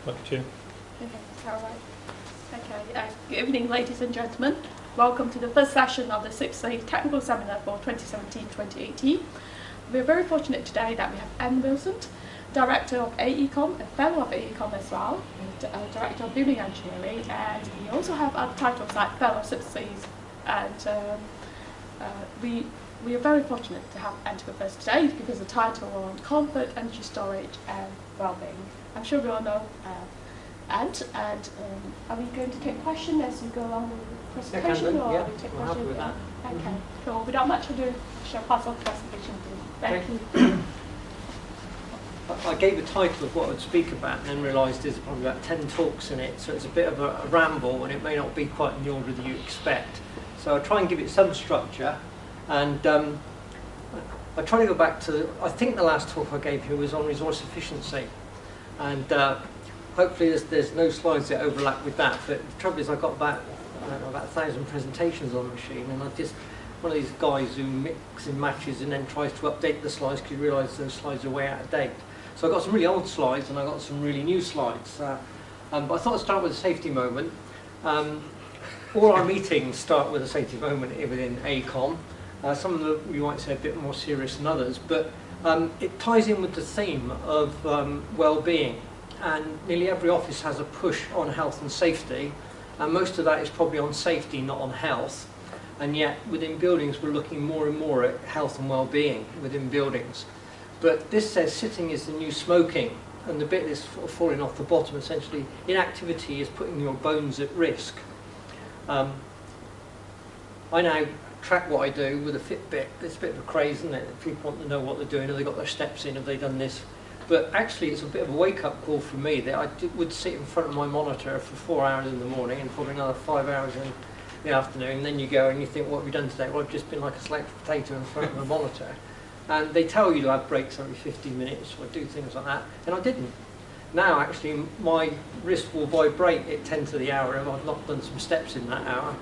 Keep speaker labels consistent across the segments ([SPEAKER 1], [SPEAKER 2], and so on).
[SPEAKER 1] Back to you.
[SPEAKER 2] Okay, all right. Okay, good evening, ladies and gentlemen. Welcome to the first session of the CIBSE Technical Seminar for 2017-2018. We're very fortunate today that we have Anne Wilson, Director of AECOM, a Fellow of AECOM as well, and Director of Building Engineering, and we also have other titles like Fellow of CIBSE, and we are very fortunate to have Anne with us today because the title on comfort, energy storage, and well-being. I'm sure we all know Anne, and are we going to take questions as we go along with the presentation, or are we take questions?
[SPEAKER 1] With that.
[SPEAKER 2] Okay, so without much ado, I shall pass on the presentation to you. Thank you.
[SPEAKER 1] I gave a title of what I'd speak about and then realised there's probably about 10 talks in it, so it's a bit of a ramble and it may not be quite in the order that you expect. So I'll try and give it some structure, and I try to go back to, I think the last talk I gave here was on resource efficiency, and hopefully there's no slides that overlap with that, but the trouble is I've got about 1,000 presentations on the machine, and I just one of these guys who mixes and matches and then tries to update the slides because you realise those slides are way out of date. So I've got some really old slides and I've got some really new slides. But I thought I'd start with a safety moment. All our meetings start with a safety moment within AECOM. Some of them you might say a bit more serious than others, but it ties in with the theme of well-being. And nearly every office has a push on health and safety, and most of that is probably on safety, not on health. And yet within buildings we're looking more and more at health and well-being within buildings. But this says sitting is the new smoking, and the bit that's falling off the bottom, essentially inactivity is putting your bones at risk. I now track what I do with a Fitbit. It's a bit of a craze, isn't it? If people want to know what they're doing, have they got their steps in, have they done this? But actually it's a bit of a wake-up call for me that I would sit in front of my monitor for 4 hours in the morning and probably another 5 hours in the afternoon, and then you go and you think, what have you done today? Well, I've just been like a sliced potato in front of a monitor. And they tell you to have breaks every 15 minutes or do things like that, and I didn't. Now actually my wrist will vibrate at 10 to the hour if I've not done some steps in that hour.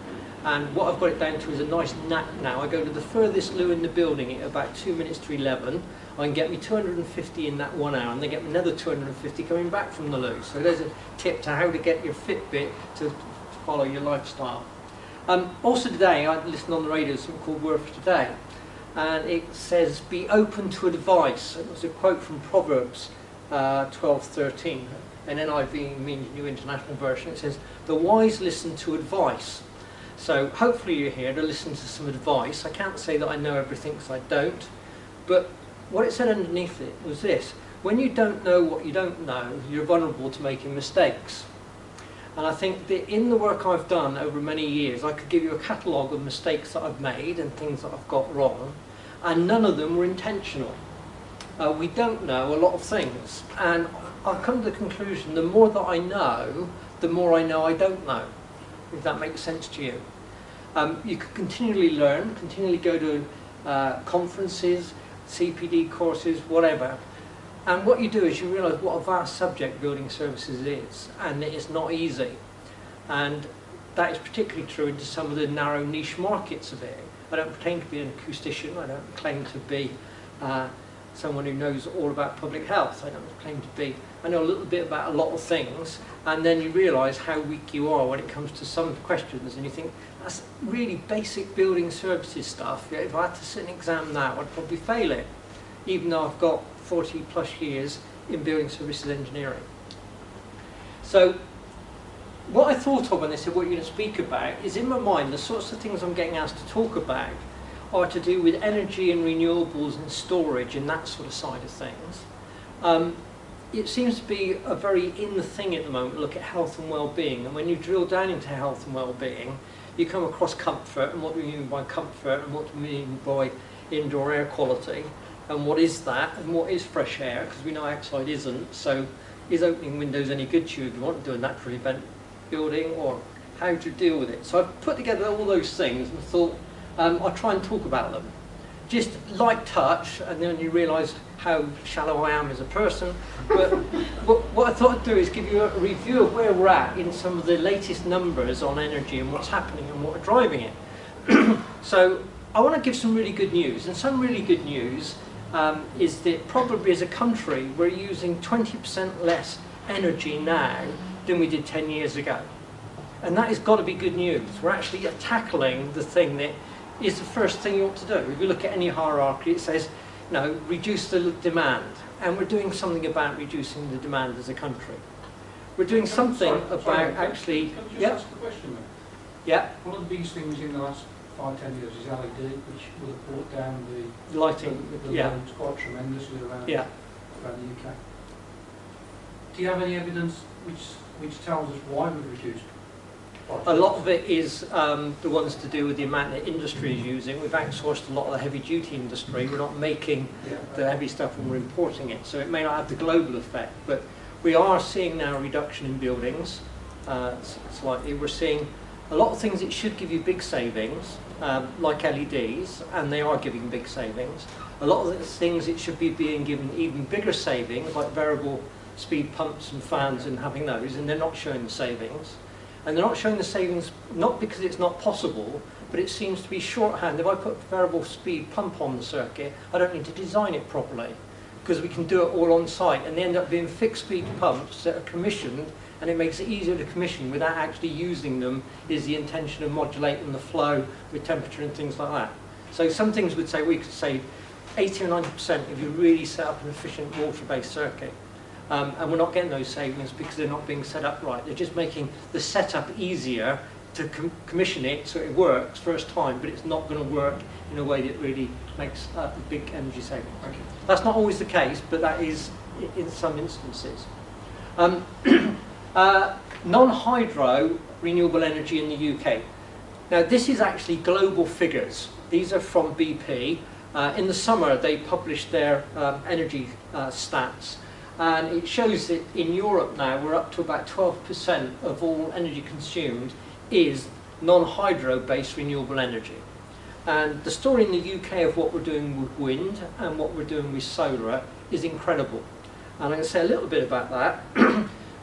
[SPEAKER 1] And what I've got it down to is a nice nap now. I go to the furthest loo in the building at about 2 minutes to 11. I can get me 250 in that 1 hour, and then get me another 250 coming back from the loo. So there's a tip to how to get your Fitbit to follow your lifestyle. Also today, I listened on the radio to something called Word for Today, and it says, be open to advice. It was a quote from Proverbs 12:13, and NIV means New International Version. It says, the wise listen to advice. So hopefully you're here to listen to some advice. I can't say that I know everything because I don't, but what it said underneath it was this: when you don't know what you don't know, you're vulnerable to making mistakes. And I think that in the work I've done over many years, I could give you a catalogue of mistakes that I've made and things that I've got wrong, and none of them were intentional. We don't know a lot of things, and I've come to the conclusion the more that I know, the more I know I don't know, if that makes sense to you. You could continually learn, continually go to conferences, CPD courses, whatever. And what you do is you realise what a vast subject building services is, and it is not easy. And that is particularly true into some of the narrow niche markets of it. I don't claim to be an acoustician, I don't claim to be someone who knows all about public health, I don't claim to be. I know a little bit about a lot of things, and then you realise how weak you are when it comes to some questions, and you think, that's really basic building services stuff. Yeah, if I had to sit an exam now, I'd probably fail it, even though I've got 40 plus years in building services engineering. So what I thought of when they said what you're going to speak about is, in my mind, the sorts of things I'm getting asked to talk about are to do with energy and renewables and storage and that sort of side of things. It seems to be a very in thing at the moment to look at health and well-being, and when you drill down into health and well-being, you come across comfort, and what do we mean by comfort, and what do we mean by indoor air quality, and what is that, and what is fresh air, because we know outside isn't. So is opening windows any good to you if you want to do a naturally vent building, or how to deal with it? So I've put together all those things and thought I'll try and talk about them. Just light touch, and then you realise how shallow I am as a person. But what I thought I'd do is give you a review of where we're at in some of the latest numbers on energy and what's happening and what are driving it. So I want to give some really good news, and some really good news is that probably as a country we're using 20% less energy now than we did 10 years ago. And that has got to be good news. We're actually tackling the thing that is the first thing you ought to do. If you look at any hierarchy, it says, reduce the demand. And we're doing something about reducing the demand as a country. We're doing something about actually...
[SPEAKER 3] Can I just ask the question then?
[SPEAKER 1] Yeah.
[SPEAKER 3] One of the biggest things in the last 5-10 years is LED, which would have brought down the
[SPEAKER 1] lighting,
[SPEAKER 3] the loads quite tremendously around the UK. Do you have any evidence which tells us why we've reduced?
[SPEAKER 1] A lot of it is the ones to do with the amount that industry is using. We've outsourced a lot of the heavy duty industry. We're not making the heavy stuff when we're importing it, so it may not have the global effect, but we are seeing now a reduction in buildings slightly. We're seeing a lot of things that should give you big savings, like LEDs, and they are giving big savings. A lot of the things that should be being given even bigger savings, like variable speed pumps and fans and having those, and they're not showing the savings. And they're not showing the savings, not because it's not possible, but it seems to be shorthand. If I put a variable speed pump on the circuit, I don't need to design it properly, because we can do it all on site, and they end up being fixed speed pumps that are commissioned, and it makes it easier to commission without actually using them, is the intention of modulating the flow with temperature and things like that. So some things would say we could save 80 or 90% if you really set up an efficient water-based circuit. And we're not getting those savings because they're not being set up right. They're just making the setup easier to commission it so it works first time, but it's not going to work in a way that really makes a big energy saving.
[SPEAKER 3] Okay.
[SPEAKER 1] That's not always the case, but that is in some instances. Non-hydro renewable energy in the UK. Now this is actually global figures. These are from BP. In the summer they published their energy stats. And it shows that in Europe now we're up to about 12% of all energy consumed is non-hydro based renewable energy. And the story in the UK of what we're doing with wind and what we're doing with solar is incredible. And I'm going to say a little bit about that.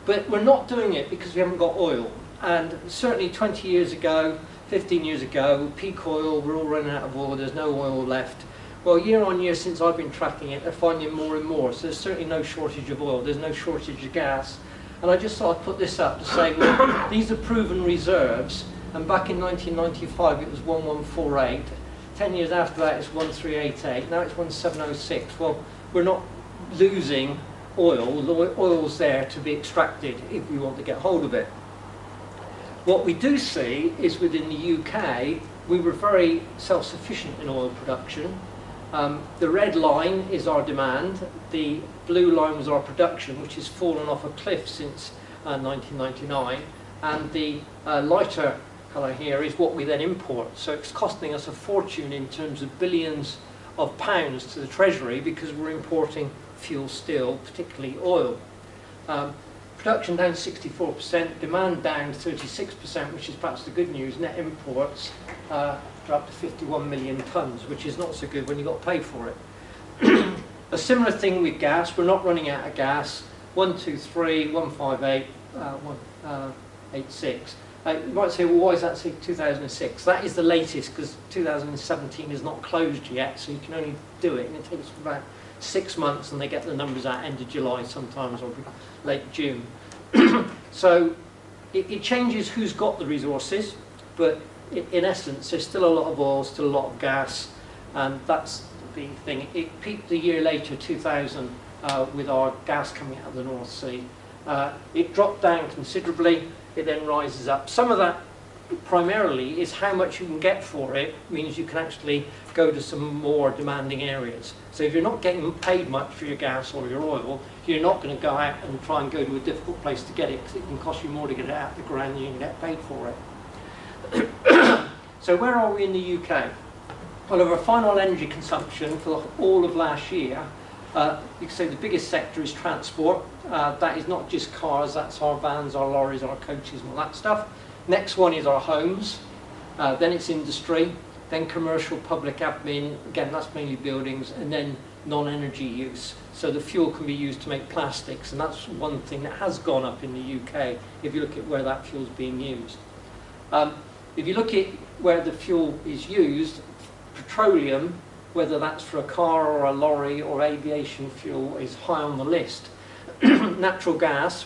[SPEAKER 1] But we're not doing it because we haven't got oil. And certainly 20 years ago, 15 years ago, peak oil, we're all running out of oil, there's no oil left. Well, year on year since I've been tracking it, they're finding more and more. So there's certainly no shortage of oil, there's no shortage of gas. And I just thought I'd put this up to say, well, these are proven reserves. And back in 1995 it was 1148. 10 years after that it's 1388. Now it's 1706. Well, we're not losing oil. The oil's there to be extracted if we want to get hold of it. What we do see is within the UK, we were very self-sufficient in oil production. The red line is our demand, the blue line was our production, which has fallen off a cliff since 1999, and the lighter colour here is what we then import. So it's costing us a fortune in terms of billions of pounds to the Treasury because we're importing fuel still, particularly oil. Production down 64%, demand down 36%, which is perhaps the good news. Net imports are up to 51 million tonnes, which is not so good when you've got to pay for it. A similar thing with gas, we're not running out of gas. 123, 158, 186. You might say, well, why is that say 2006? That is the latest because 2017 is not closed yet, so you can only do it, and it takes about 6 months, and they get the numbers out end of July sometimes, or late June. So it changes who's got the resources, but in essence there's still a lot of oil, still a lot of gas, and that's the thing. It peaked a year later, 2000, with our gas coming out of the North Sea. It dropped down considerably, it then rises up. Some of that primarily is how much you can get for it, means you can actually go to some more demanding areas. So if you're not getting paid much for your gas or your oil, you're not going to go out and try and go to a difficult place to get it, because it can cost you more to get it out of the ground than you can get paid for it. So where are we in the UK? Well, of our final energy consumption for all of last year, you can say the biggest sector is transport. That is not just cars, that's our vans, our lorries, our coaches and all that stuff. Next one is our homes, then it's industry, then commercial public admin, again that's mainly buildings, and then non-energy use. So the fuel can be used to make plastics, and that's one thing that has gone up in the UK if you look at where that fuel is being used. If you look at where the fuel is used, petroleum, whether that's for a car or a lorry or aviation fuel, is high on the list. Natural gas,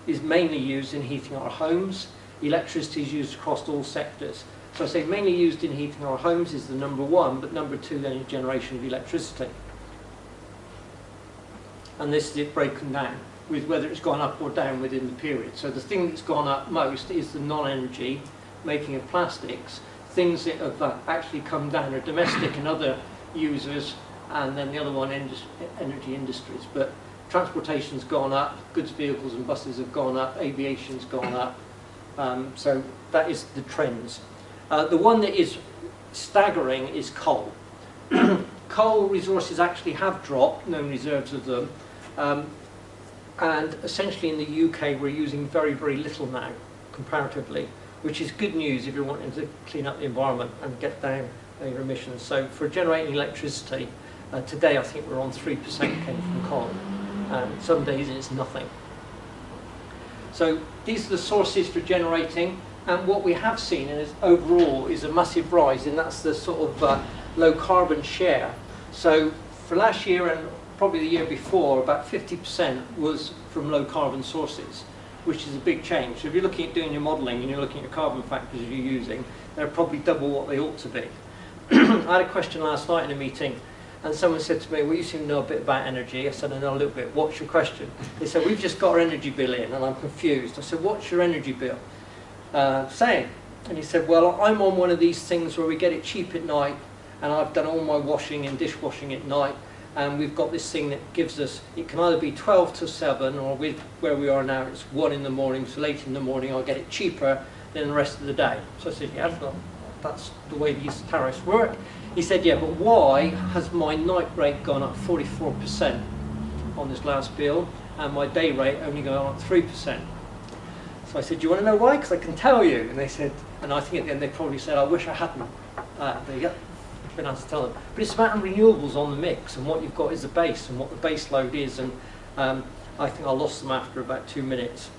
[SPEAKER 1] is mainly used in heating our homes. Electricity is used across all sectors. So I say mainly used in heating our homes is the number one, but number two then is generation of electricity. And this is it broken down with whether it's gone up or down within the period. So the thing that's gone up most is the non-energy making of plastics. Things that have actually come down are domestic and other users, and then the other one energy industries. But transportation's gone up, goods vehicles and buses have gone up, aviation's gone up. So that is the trends. The one that is staggering is coal. Coal resources actually have dropped, known reserves of them, and essentially in the UK we're using very, very little now, comparatively, which is good news if you're wanting to clean up the environment and get down your emissions. So for generating electricity, today I think we're on 3% came from coal, and some days it's nothing. So these are the sources for generating, and what we have seen is overall is a massive rise, and that's the sort of low carbon share. So for last year and probably the year before, about 50% was from low carbon sources, which is a big change. So if you're looking at doing your modelling and you're looking at your carbon factors you're using, they're probably double what they ought to be. I had a question last night in a meeting, and someone said to me, well, you seem to know a bit about energy. I said, I know a little bit. What's your question? They said, we've just got our energy bill in, and I'm confused. I said, what's your energy bill saying? And he said, well, I'm on one of these things where we get it cheap at night, and I've done all my washing and dishwashing at night, and we've got this thing that gives us, it can either be 12 to 7, or with where we are now, it's 1 in the morning, so late in the morning I'll get it cheaper than the rest of the day. So I said, yeah, that's the way these tariffs work. He said, yeah, but why has my night rate gone up 44% on this last bill, and my day rate only gone up 3%? So I said, do you want to know why? Because I can tell you. And they said, and I think at the end they probably said, I wish I hadn't. There you go. Been able to tell them. But it's about renewables on the mix, and what you've got is the base, and what the base load is, and I think I lost them after about 2 minutes.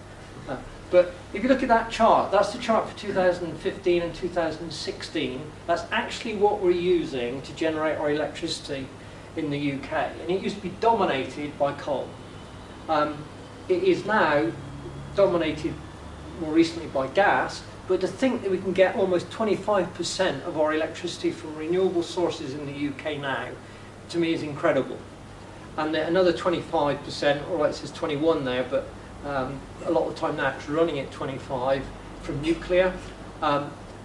[SPEAKER 1] But if you look at that chart, that's the chart for 2015 and 2016. That's actually what we're using to generate our electricity in the UK. And it used to be dominated by coal. It is now dominated more recently by gas, but to think that we can get almost 25% of our electricity from renewable sources in the UK now, to me is incredible. And another 25%, all right, it says 21 there, but a lot of the time now it's running at 25 from nuclear.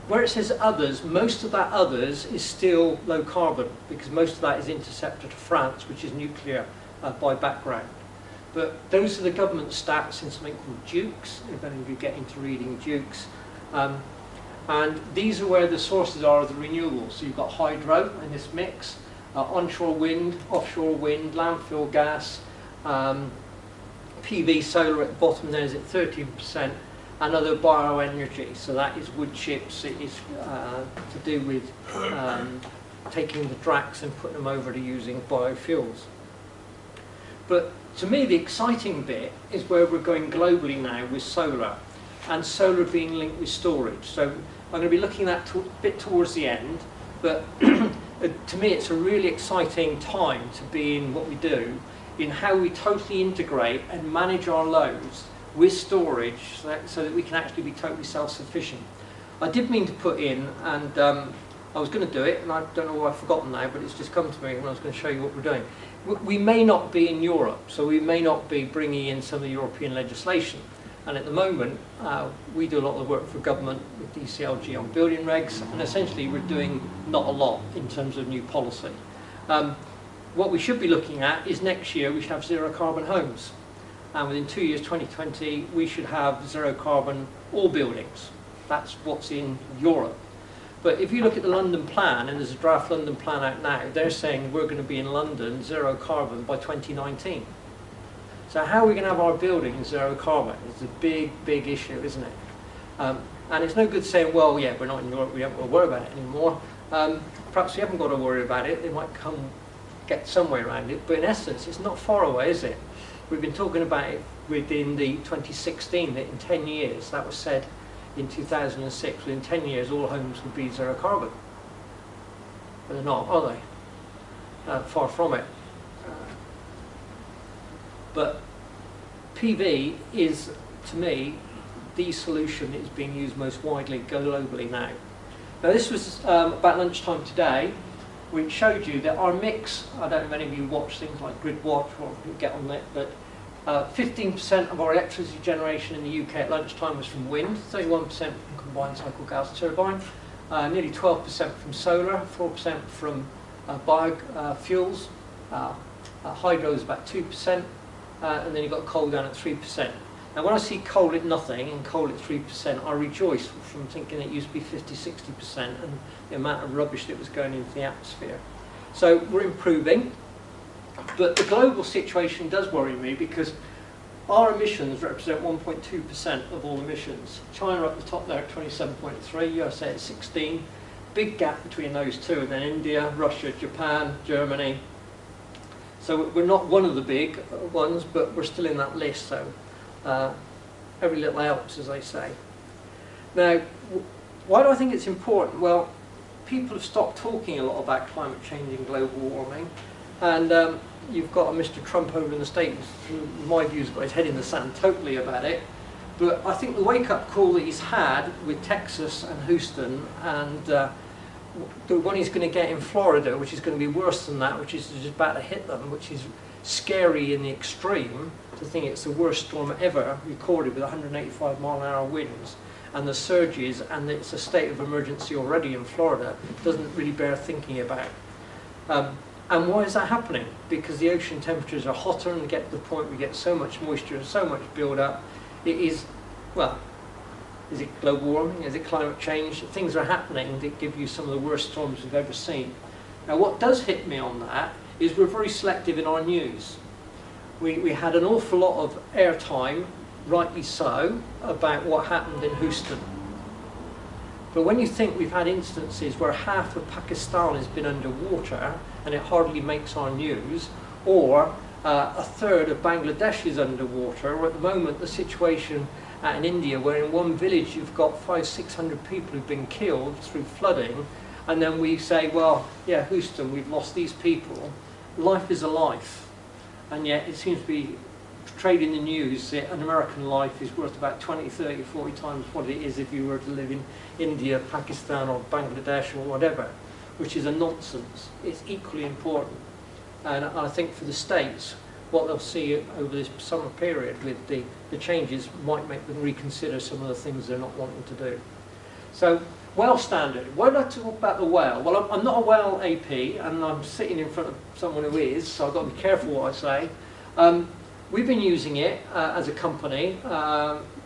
[SPEAKER 1] Where it says others, most of that others is still low carbon, because most of that is interceptor to France, which is nuclear by background. But those are the government stats in something called Dukes, if any of you get into reading Dukes. And these are where the sources are of the renewables. So you've got hydro in this mix, onshore wind, offshore wind, landfill gas, PV solar at the bottom there is at 13%, and other bioenergy. So that is wood chips, it is to do with taking the DRACs and putting them over to using biofuels. But to me the exciting bit is where we're going globally now with solar, and solar being linked with storage. So I'm going to be looking at that a bit towards the end, but to me it's a really exciting time to be in what we do, in how we totally integrate and manage our loads with storage so that we can actually be totally self-sufficient. I did mean to put in, and I was going to do it, and I don't know why I've forgotten now, but it's just come to me when I was going to show you what we're doing. We may not be in Europe, so we may not be bringing in some of the European legislation. And at the moment, we do a lot of the work for government with DCLG on building regs, and essentially we're doing not a lot in terms of new policy. What we should be looking at is next year we should have zero carbon homes. And within 2 years, 2020, we should have zero carbon all buildings. That's what's in Europe. But if you look at the London plan, and there's a draft London plan out now, they're saying we're going to be in London zero carbon by 2019. So how are we going to have our buildings zero carbon? It's a big, big issue, isn't it? And it's no good saying, well, yeah, we're not in Europe, we haven't got to worry about it anymore. Perhaps we haven't got to worry about it. They might come get some way around it, but in essence, it's not far away, is it? We've been talking about it within the 2016, that in 10 years, that was said in 2006, within 10 years all homes would be zero carbon. But they're not, are they? Far from it. But PV is to me, the solution is being used most widely globally now. Now this was about lunchtime today, which showed you that our mix, I don't know if any of you watch things like Grid Watch or get on it, but 15% of our electricity generation in the UK at lunchtime was from wind, 31% from combined cycle gas turbine, nearly 12% from solar, 4% from biofuels, hydro is about 2%, and then you've got coal down at 3%. Now when I see coal at nothing and coal at 3%, I rejoice from thinking it used to be 50–60% and the amount of rubbish that was going into the atmosphere. So we're improving, but the global situation does worry me because our emissions represent 1.2% of all emissions. China up the top there at 27.3, USA at 16, big gap between those two, and then India, Russia, Japan, Germany. So we're not one of the big ones, but we're still in that list, so every little helps, as they say. Now, why do I think it's important? Well, people have stopped talking a lot about climate change and global warming, and you've got a Mr. Trump over in the States, who, in my view, has got his head in the sand totally about it. But I think the wake-up call that he's had with Texas and Houston, and the one he's going to get in Florida, which is going to be worse than that, which is just about to hit them, which is scary in the extreme, to think it's the worst storm ever recorded with 185-mile-an-hour winds, and the surges, and it's a state of emergency already in Florida, doesn't really bear thinking about. And why is that happening? Because the ocean temperatures are hotter and get to the point we get so much moisture and so much build-up. It is, well, is it global warming? Is it climate change? Things are happening that give you some of the worst storms we've ever seen. Now what does hit me on that is we're very selective in our news. We had an awful lot of airtime, rightly so, about what happened in Houston. But when you think we've had instances where half of Pakistan has been underwater and it hardly makes our news, or a third of Bangladesh is underwater, or at the moment the situation in India where in one village you've got 500–600 people who've been killed through flooding, and then we say, well, yeah, Houston, we've lost these people. Life is a life, and yet it seems to be portrayed in the news that an American life is worth about 20, 30, 40 times what it is if you were to live in India, Pakistan or Bangladesh or whatever, which is a nonsense. It's equally important. And I think for the States, what they'll see over this summer period with the changes might make them reconsider some of the things they're not wanting to do. So, whale standard. Why did I talk about the whale? Well, I'm not a whale AP, and I'm sitting in front of someone who is, so I've got to be careful what I say. We've been using it as a company.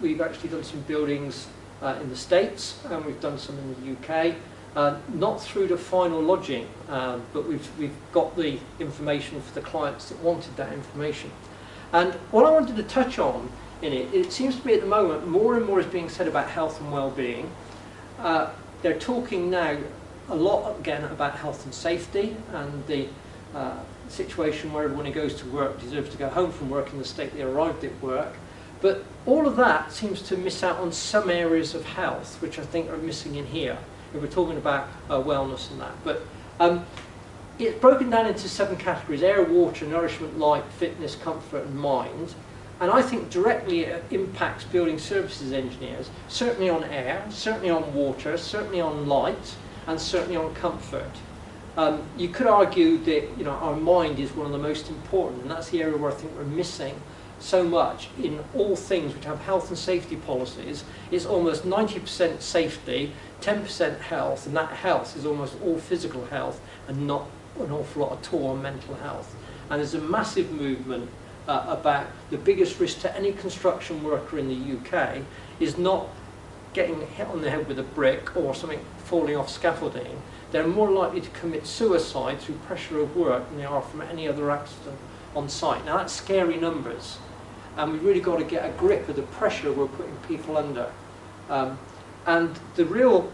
[SPEAKER 1] We've actually done some buildings in the States, and we've done some in the UK. Not through the final lodging, but we've got the information for the clients that wanted that information. And what I wanted to touch on in it, it seems to be at the moment more and more is being said about health and well-being. They're talking now a lot again about health and safety and the situation where everyone who goes to work deserves to go home from work in the state they arrived at work. But all of that seems to miss out on some areas of health, which I think are missing in here. We're talking about wellness and that. But it's broken down into 7 categories: air, water, nourishment, light, fitness, comfort and mind. And I think directly it impacts building services engineers, certainly on air, certainly on water, certainly on light, and certainly on comfort. You could argue that our mind is one of the most important, and that's the area where I think we're missing so much in all things which have health and safety policies. It's almost 90% safety, 10% health, and that health is almost all physical health and not an awful lot at all on mental health. And there's a massive movement about the biggest risk to any construction worker in the UK is not getting hit on the head with a brick or something falling off scaffolding. They're more likely to commit suicide through pressure of work than they are from any other accident on site. Now that's scary numbers, and we've really got to get a grip of the pressure we're putting people under. And the real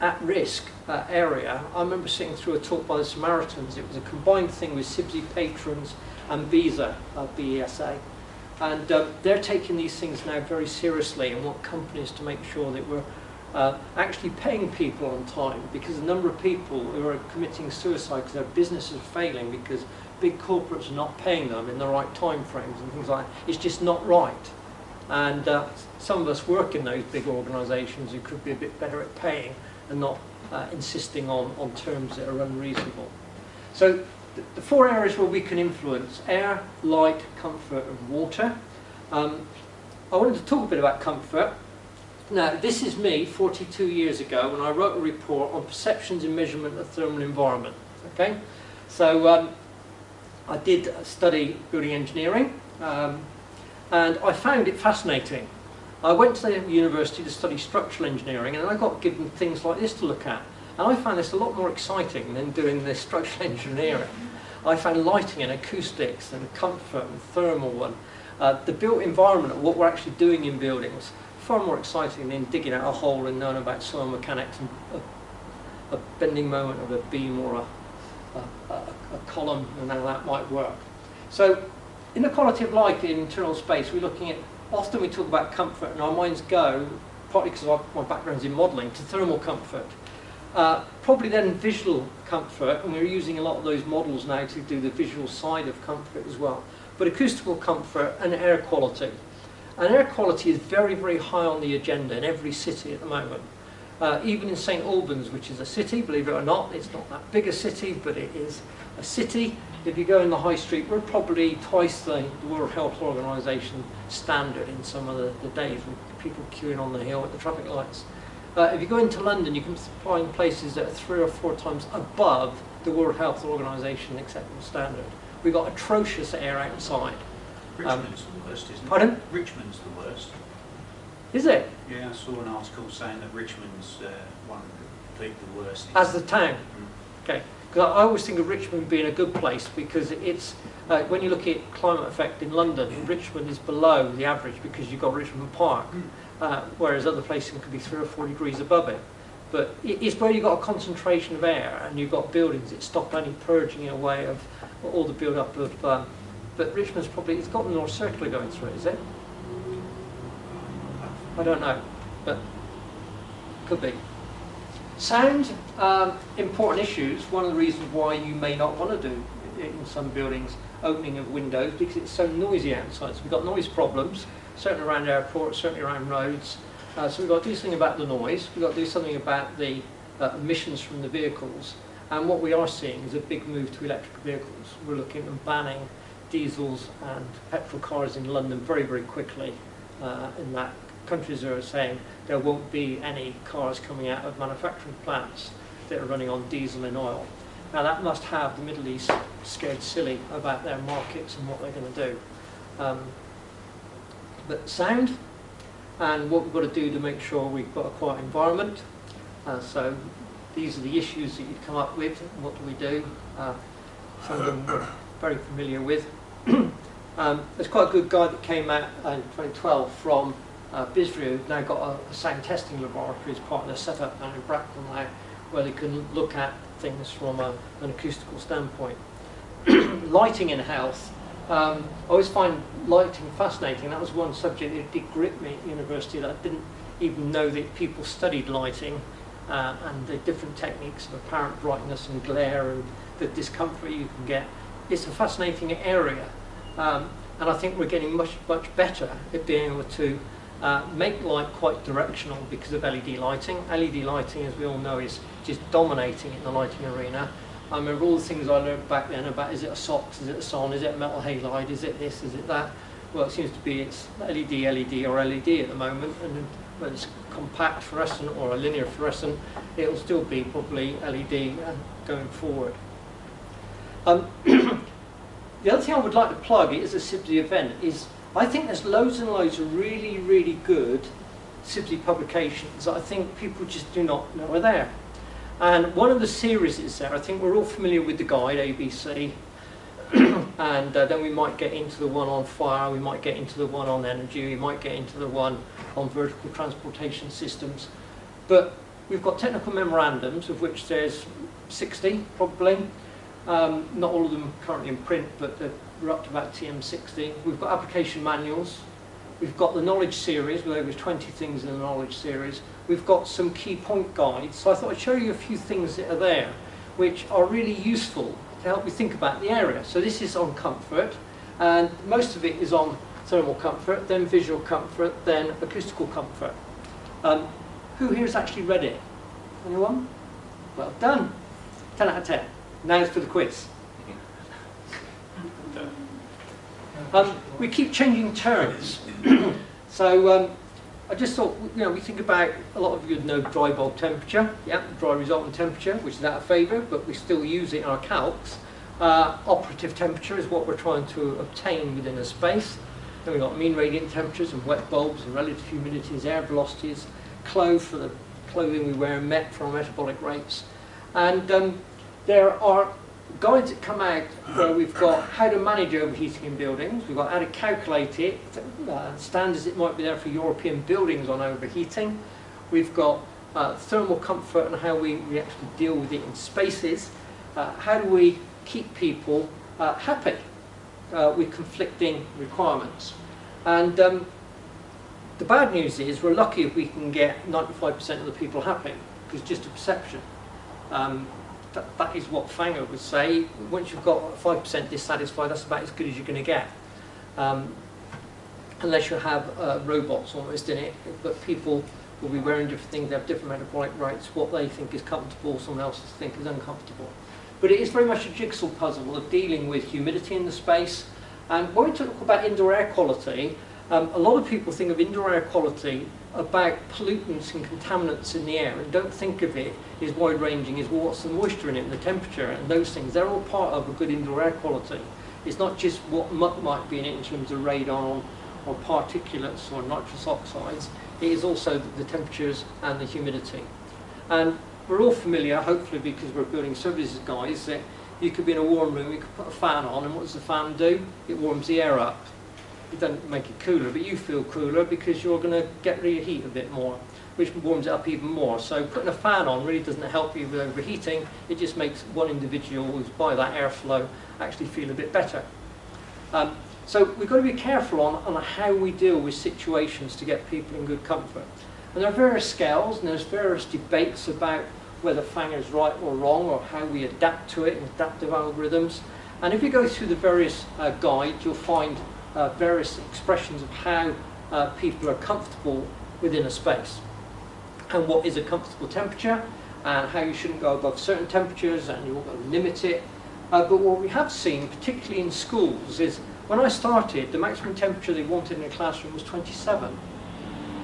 [SPEAKER 1] at-risk area, I remember sitting through a talk by the Samaritans. It was a combined thing with CIBSE patrons and BESA, BESA. And they're taking these things now very seriously and want companies to make sure that we're actually paying people on time, because the number of people who are committing suicide because their business is failing because big corporates are not paying them in the right time frames and things like that. It's just not right. And some of us work in those big organisations who could be a bit better at paying and not insisting on terms that are unreasonable. So the 4 areas where we can influence: air, light, comfort and water. I wanted to talk a bit about comfort. Now, this is me 42 years ago when I wrote a report on perceptions and measurement of thermal environment. Okay, so I did study building engineering, and I found it fascinating. I went to the university to study structural engineering, and I got given things like this to look at, and I found this a lot more exciting than doing this structural engineering. I found lighting and acoustics and comfort and thermal and the built environment of what we're actually doing in buildings far more exciting than digging out a hole and knowing about soil mechanics and a bending moment of a beam or a column and how that might work. So in the quality of life in internal space, we're looking at, often we talk about comfort and our minds go, partly because my background's in modelling, to thermal comfort. Probably then visual comfort, and we're using a lot of those models now to do the visual side of comfort as well. But acoustical comfort and air quality. And air quality is very, very high on the agenda in every city at the moment. Even in St Albans, which is a city, believe it or not, it's not that big a city, but it is a city. If you go in the high street, we're probably twice the World Health Organization standard in some of the days with people queuing on the hill at the traffic lights. If you go into London, you can find places that are 3 or 4 times above the World Health Organization acceptable standard. We've got atrocious air outside.
[SPEAKER 4] Richmond's the worst, isn't it?
[SPEAKER 1] Pardon?
[SPEAKER 4] Richmond's the worst.
[SPEAKER 1] Is it?
[SPEAKER 4] Yeah, I saw an article saying that Richmond's one of the worst.
[SPEAKER 1] As the town? Okay. Because I always think of Richmond being a good place because it's, when you look at climate effect in London, Richmond is below the average because you've got Richmond Park, whereas other places could be 3 or 4 degrees above it. But it's where you've got a concentration of air and you've got buildings that stop any purging away of all the build-up of... but Richmond's probably, it's got the North Circular going through it, is it? I don't know, but could be. Sound, important issues. One of the reasons why you may not want to do in some buildings opening of windows because it's so noisy outside. So we've got noise problems, certainly around airports, certainly around roads. So we've got to do something about the noise. We've got to do something about the emissions from the vehicles. And what we are seeing is a big move to electric vehicles. We're looking at banning diesels and petrol cars in London very, very quickly. In that countries are saying there won't be any cars coming out of manufacturing plants that are running on diesel and oil. Now that must have the Middle East scared silly about their markets and what they're going to do. But sound and what we've got to do to make sure we've got a quiet environment. So these are the issues that you'd come up with and what do we do. Some of them we're very familiar with. There's quite a good guy that came out in 2012 from BISRI, who've now got a sound testing laboratory as part of their setup down in Bracknell now, where they can look at things from an acoustical standpoint. Lighting in health. I always find lighting fascinating. That was one subject that did grip me at university that I didn't even know that people studied lighting and the different techniques of apparent brightness and glare and the discomfort you can get. It's a fascinating area. And I think we're getting much, much better at being able to make light quite directional because of LED lighting. LED lighting, as we all know, is just dominating in the lighting arena. I remember all the things I learned back then about is it a SOX, is it a SON, is it a metal halide, is it this, is it that? Well, it seems to be it's LED, LED or LED at the moment, and whether it's compact fluorescent or a linear fluorescent, it'll still be probably LED going forward. The other thing I would like to plug is a CIBSE event is I think there's loads and loads of really, really good CIBSE publications that I think people just do not know are there. And one of the series is there. I think we're all familiar with the guide, ABC, and then we might get into the one on fire, we might get into the one on energy, we might get into the one on vertical transportation systems. But we've got technical memorandums, of which there's 60 probably. Not all of them currently in print, but we're up to about TM60. We've got application manuals. We've got the knowledge series, where there was 20 things in the knowledge series. We've got some key point guides. So I thought I'd show you a few things that are there, which are really useful to help you think about the area. So this is on comfort, and most of it is on thermal comfort, then visual comfort, then acoustical comfort. Who here has actually read it? Anyone? Well done. 10 out of 10. Now it's for the quiz. We keep changing terms. So I just thought, we think about, a lot of you know dry bulb temperature, dry resultant temperature, which is out of favour, but we still use it in our calcs. Operative temperature is what we're trying to obtain within a space. Then we've got mean radiant temperatures and wet bulbs and relative humidities, air velocities, clove for the clothing we wear, and met for our metabolic rates. And there are guides that come out where we've got how to manage overheating in buildings, we've got how to calculate it, standards it might be there for European buildings on overheating, we've got thermal comfort and how we actually deal with it in spaces, how do we keep people happy with conflicting requirements. And the bad news is we're lucky if we can get 95% of the people happy, because it's just a perception. That is what Fanger would say. Once you've got 5% dissatisfied, that's about as good as you're going to get. Unless you have robots almost in it, but people will be wearing different things, they have different metabolic rates, what they think is comfortable, someone else think is uncomfortable. But it is very much a jigsaw puzzle of dealing with humidity in the space. And when we talk about indoor air quality, a lot of people think of indoor air quality about pollutants and contaminants in the air and don't think of it as wide-ranging as, well, what's the moisture in it and the temperature and those things. They're all part of a good indoor air quality. It's not just what muck might be in it in terms of radon or particulates or nitrous oxides. It is also the temperatures and the humidity. And we're all familiar, hopefully because we're building services guys, that you could be in a warm room, you could put a fan on, and what does the fan do? It warms the air up. It doesn't make it cooler, but you feel cooler because you're going to get rid of heat a bit more, which warms it up even more. So putting a fan on really doesn't help you with overheating. It just makes one individual who's by that airflow actually feel a bit better. So we've got to be careful on how we deal with situations to get people in good comfort. And there are various scales, and there's various debates about whether Fanger is right or wrong, or how we adapt to it in adaptive algorithms. And if you go through the various guides, you'll find various expressions of how people are comfortable within a space, and what is a comfortable temperature, and how you shouldn't go above certain temperatures, and you want to limit it. But what we have seen, particularly in schools, is when I started, the maximum temperature they wanted in a classroom was 27.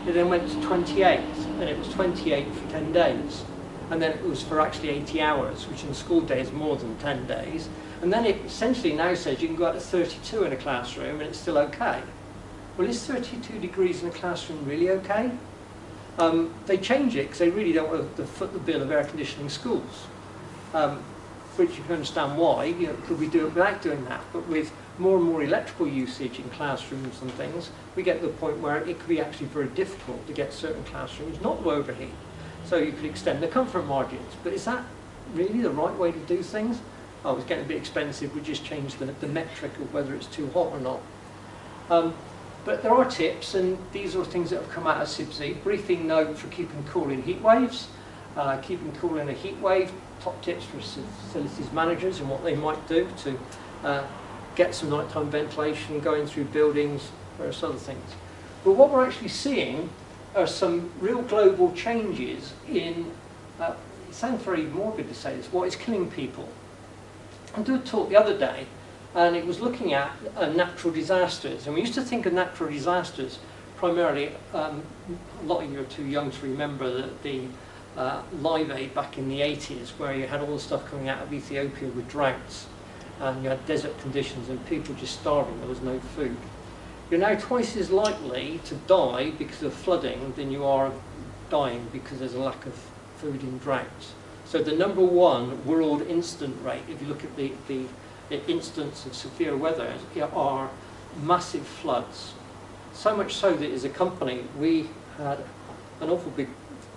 [SPEAKER 1] It then went to 28, and it was 28 for 10 days. And then it was for actually 80 hours, which in the school day is more than 10 days. And then it essentially now says you can go up to 32 in a classroom and it's still okay. Well, is 32 degrees in a classroom really okay? They change it because they really don't want to foot the bill of air conditioning schools, which you can understand why. Could we do it without doing that? But with more and more electrical usage in classrooms and things, we get to the point where it could be actually very difficult to get certain classrooms not to overheat. So you could extend the comfort margins. But is that really the right way to do things? Oh, it's getting a bit expensive, we just change the metric of whether it's too hot or not. But there are tips, and these are things that have come out of CIBSE. Briefing note for keeping cool in heat waves. Keeping cool in a heat wave, top tips for facilities managers and what they might do to get some nighttime ventilation going through buildings, various other things. But what we're actually seeing are some real global changes in, it sounds very morbid to say this, what is killing people. I did a talk the other day, and it was looking at natural disasters. And we used to think of natural disasters primarily, a lot of you are too young to remember the Live Aid back in the 80s, where you had all the stuff coming out of Ethiopia with droughts, and you had desert conditions and people just starving, there was no food. You're now twice as likely to die because of flooding than you are dying because there's a lack of food in droughts. So the #1 world incident rate, if you look at the instance of severe weather, are massive floods. So much so that as a company, we had an awful big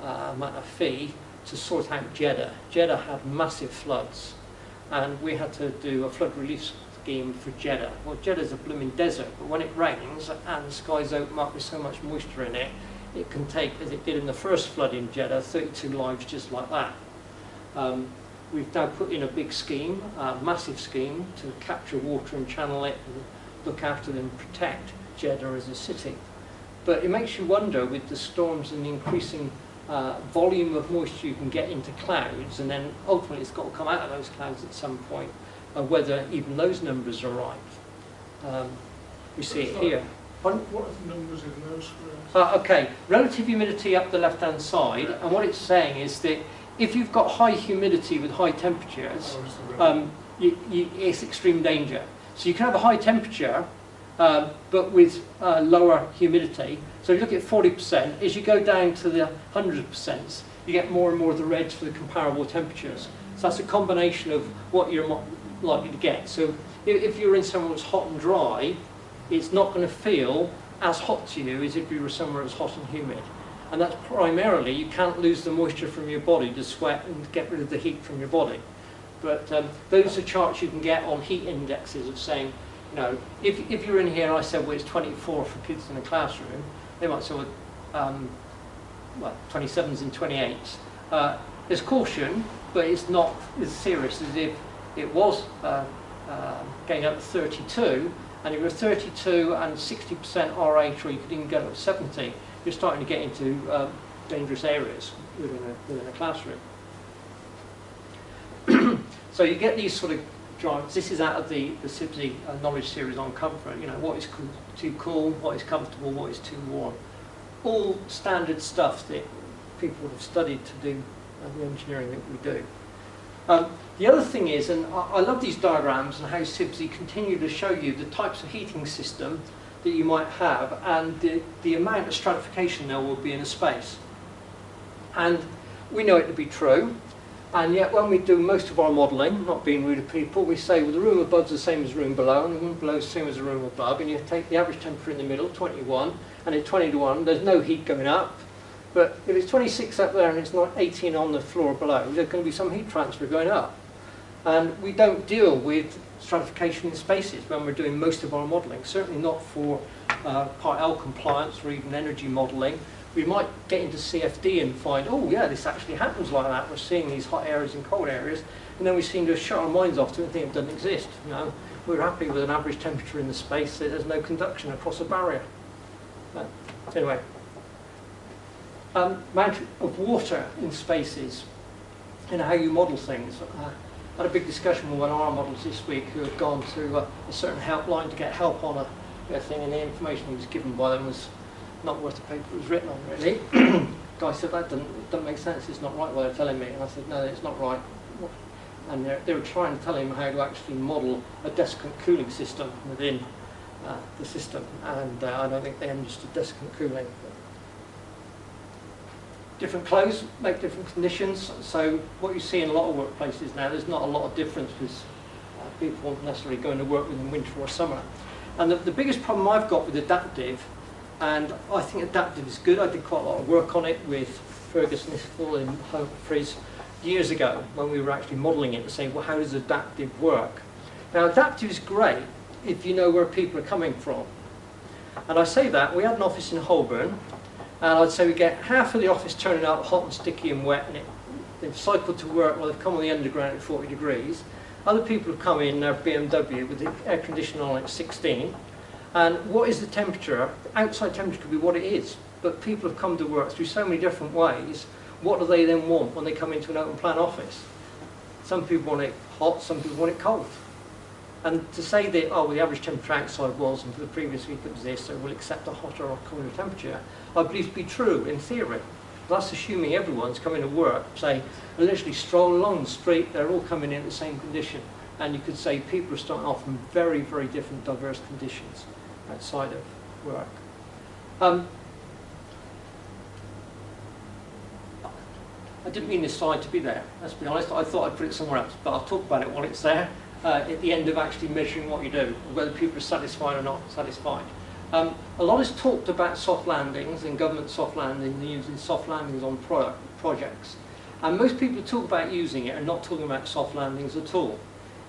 [SPEAKER 1] amount of fee to sort out Jeddah. Jeddah had massive floods, and we had to do a flood relief scheme for Jeddah. Well, Jeddah's a blooming desert, but when it rains and the skies open up with so much moisture in it, it can take, as it did in the first flood in Jeddah, 32 lives just like that. we've now put in a big scheme, a massive scheme, to capture water and channel it and look after and protect Jeddah as a city. But it makes you wonder, with the storms and the increasing volume of moisture you can get into clouds, and then ultimately it's got to come out of those clouds at some point, whether even those numbers are right. We see it here.
[SPEAKER 5] What are the numbers in those graphs?
[SPEAKER 1] Okay, relative humidity up the left-hand side, and what it's saying is that if you've got high humidity with high temperatures, it's extreme danger. So you can have a high temperature, but with lower humidity. So if you look at 40%, as you go down to the 100%, you get more and more of the reds for the comparable temperatures. So that's a combination of what you're likely to get. So if you're in somewhere that's hot and dry, it's not going to feel as hot to you as if you were somewhere that's hot and humid. And that's primarily, you can't lose the moisture from your body to sweat and get rid of the heat from your body. But those are charts you can get on heat indexes of saying, you know, if you're in here, I said, well, it's 24 for kids in a classroom, they might say, well, 27s and 28s. There's caution, but it's not as serious as if it was going up to 32, and if you're 32 and 60% RH, or you could even get up to 70, you're starting to get into dangerous areas within a classroom. So you get these sort of drives. This is out of the CIBSE knowledge series on comfort. You know, what is too cool, what is comfortable, what is too warm. All standard stuff that people have studied to do the engineering that we do. The other thing is, and I love these diagrams and how CIBSE continue to show you the types of heating system that you might have and the amount of stratification there will be in a space. And we know it to be true, and yet when we do most of our modelling, not being rude to people, we say, well, the room above is the same as the room below, and the room below is the same as the room above, and you take the average temperature in the middle, 21, and at 20 to 1, there's no heat going up. But if it's 26 up there and it's not 18 on the floor below, there's going to be some heat transfer going up. And we don't deal with stratification in spaces when we're doing most of our modelling, certainly not for Part L compliance or even energy modelling. We might get into CFD and find, oh yeah, this actually happens like that. We're seeing these hot areas and cold areas, and then we seem to shut our minds off to it and think it doesn't exist. You know, we're happy with an average temperature in the space, that there's no conduction across a barrier. Anyway. Amount of water in spaces and how you model things. I had a big discussion with one of our models this week who had gone to a certain helpline to get help on a thing, and the information he was given by them was not worth the paper it was written on, really. Guy said, that doesn't make sense, it's not right what they're telling me. And I said, no, it's not right. And they were trying to tell him how to actually model a desiccant cooling system within the system, and I don't think they understood desiccant cooling. Different clothes make different conditions, so what you see in a lot of workplaces now, there's not a lot of difference with people necessarily going to work within winter or summer. And the biggest problem I've got with adaptive, and I think adaptive is good, I did quite a lot of work on it with Fergus Nisful and Humphreys years ago when we were actually modelling it to say, well, how does adaptive work? Now, adaptive is great if you know where people are coming from. And I say that, we had an office in Holborn, and I'd say we get half of the office turning out hot and sticky and wet, and they've cycled to work, well, they've come on the underground at 40 degrees. Other people have come in their BMW with the air conditioner on at 16. And what is the temperature? The outside temperature could be what it is, but people have come to work through so many different ways. What do they then want when they come into an open plan office? Some people want it hot, some people want it cold. And to say that, oh, well, the average temperature outside was, and for the previous week it was this, so we'll accept a hotter or colder temperature, I believe to be true in theory. That's assuming everyone's coming to work, say, literally stroll along the street, they're all coming in the same condition. And you could say people are starting off from very, very different diverse conditions outside of work. I didn't mean this slide to be there, let's be honest. I thought I'd put it somewhere else, but I'll talk about it while it's there. At the end of actually measuring what you do, whether people are satisfied or not satisfied. A lot is talked about soft landings and government soft landings and using soft landings on projects. And most people who talk about using it are not talking about soft landings at all.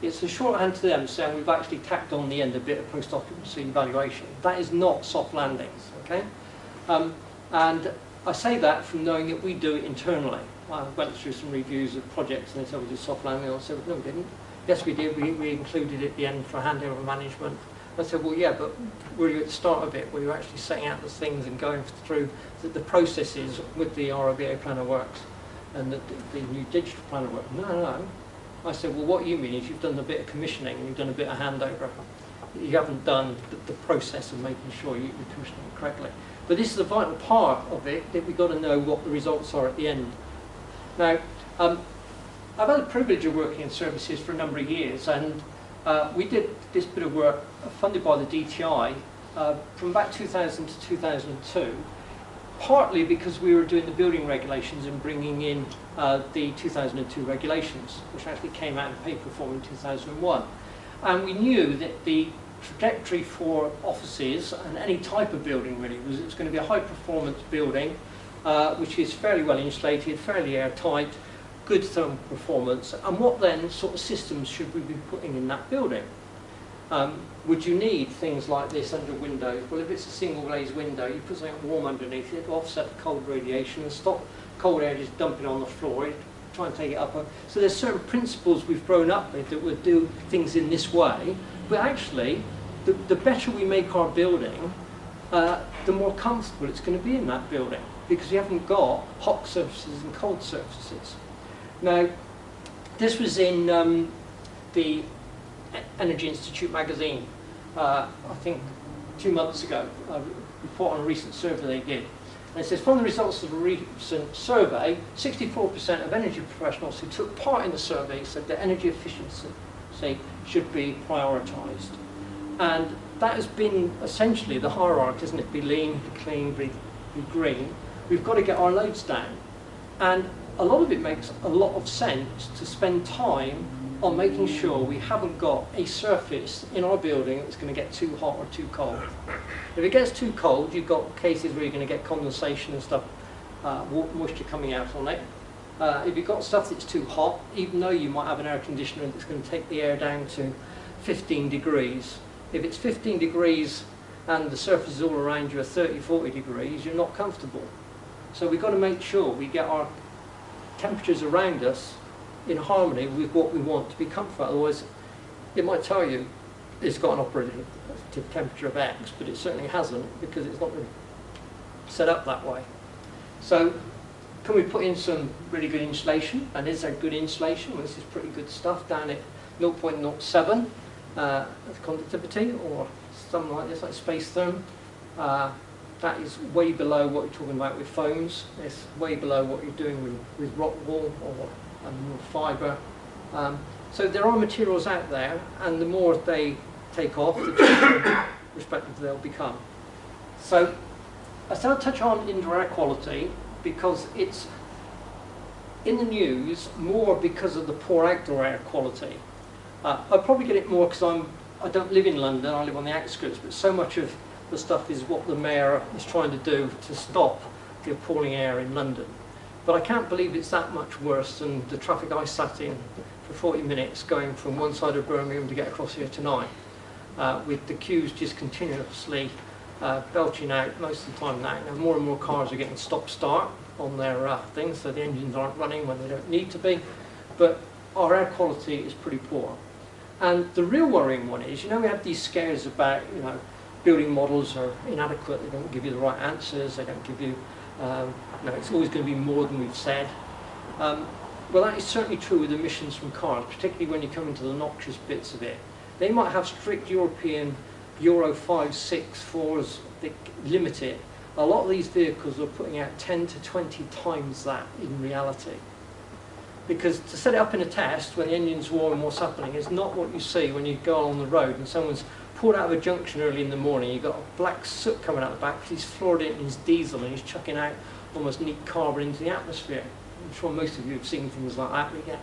[SPEAKER 1] It's a shorthand to them saying we've actually tacked on the end a bit of post-occupancy evaluation. That is not soft landings, okay? And I say that from knowing that we do it internally. I went through some reviews of projects and they said we did soft landing. I said, no, we didn't. Yes, we did. We included it at the end for handover management. I said, well, yeah, but were you at the start of it? Were you actually setting out the things and going through the processes with the ROBA planner works and the new digital planner work? No. I said, well, what you mean is you've done a bit of commissioning and you've done a bit of handover. You haven't done the process of making sure you're commissioning it correctly. But this is a vital part of it, that we've got to know what the results are at the end. Now, I've had the privilege of working in services for a number of years, and we did this bit of work funded by the DTI from about 2000 to 2002, partly because we were doing the building regulations and bringing in the 2002 regulations, which actually came out in paper form in 2001. And we knew that the trajectory for offices and any type of building really was it was going to be a high performance building which is fairly well insulated, fairly airtight, good thermal performance. And what then sort of systems should we be putting in that building? Would you need things like this under windows? Well, if it's a single glazed window, you put something warm underneath it to offset the cold radiation and stop cold air just dumping on the floor. Try and take it up. So there's certain principles we've grown up with that would do things in this way, but actually the better we make our building, the more comfortable it's going to be in that building, because you haven't got hot surfaces and cold surfaces. Now, this was in the Energy Institute magazine, I think 2 months ago, a report on a recent survey they did. And it says, from the results of a recent survey, 64% of energy professionals who took part in the survey said that energy efficiency should be prioritised. And that has been essentially the hierarchy, isn't it? Be lean, be clean, be green. We've got to get our loads down. And a lot of it makes a lot of sense to spend time on making sure we haven't got a surface in our building that's going to get too hot or too cold. If it gets too cold, you've got cases where you're going to get condensation and stuff, moisture coming out on it. If you've got stuff that's too hot, even though you might have an air conditioner that's going to take the air down to 15 degrees, if it's 15 degrees and the surfaces all around you are 30, 40 degrees, you're not comfortable. So we've got to make sure we get our temperatures around us in harmony with what we want to be comfortable. Otherwise, it might tell you it's got an operative temperature of X, but it certainly hasn't, because it's not really set up that way. So, can we put in some really good insulation? And is there good insulation? Well, this is pretty good stuff down at 0.07 conductivity, or something like this, like space therm. That is way below what you're talking about with foams. It's way below what you're doing with rock wool or fibre. So there are materials out there, and the more they take off, the cheaper respectively they'll become. So I said I'll touch on indoor air quality because it's in the news more because of the poor outdoor air quality. I'll probably get it more because I don't live in London, I live on the outskirts, but so much of the stuff is what the mayor is trying to do to stop the appalling air in London. But I can't believe it's that much worse than the traffic I sat in for 40 minutes going from one side of Birmingham to get across here tonight, with the queues just continuously belching out most of the time now. Now more and more cars are getting stop-start on their things, so the engines aren't running when they don't need to be, but our air quality is pretty poor. And the real worrying one is, we have these scares about, building models are inadequate, they don't give you the right answers, they don't give you, it's always going to be more than we've said. Well, that is certainly true with emissions from cars, particularly when you come into the noxious bits of it. They might have strict European Euro 5, 6, 4s that limit it. A lot of these vehicles are putting out 10 to 20 times that in reality. Because to set it up in a test when the engine's warm, what's happening is not what you see when you go on the road and someone's pulled out of a junction early in the morning, you've got a black soot coming out the back because he's floored it in his diesel and he's chucking out almost neat carbon into the atmosphere. I'm sure most of you have seen things like that. We get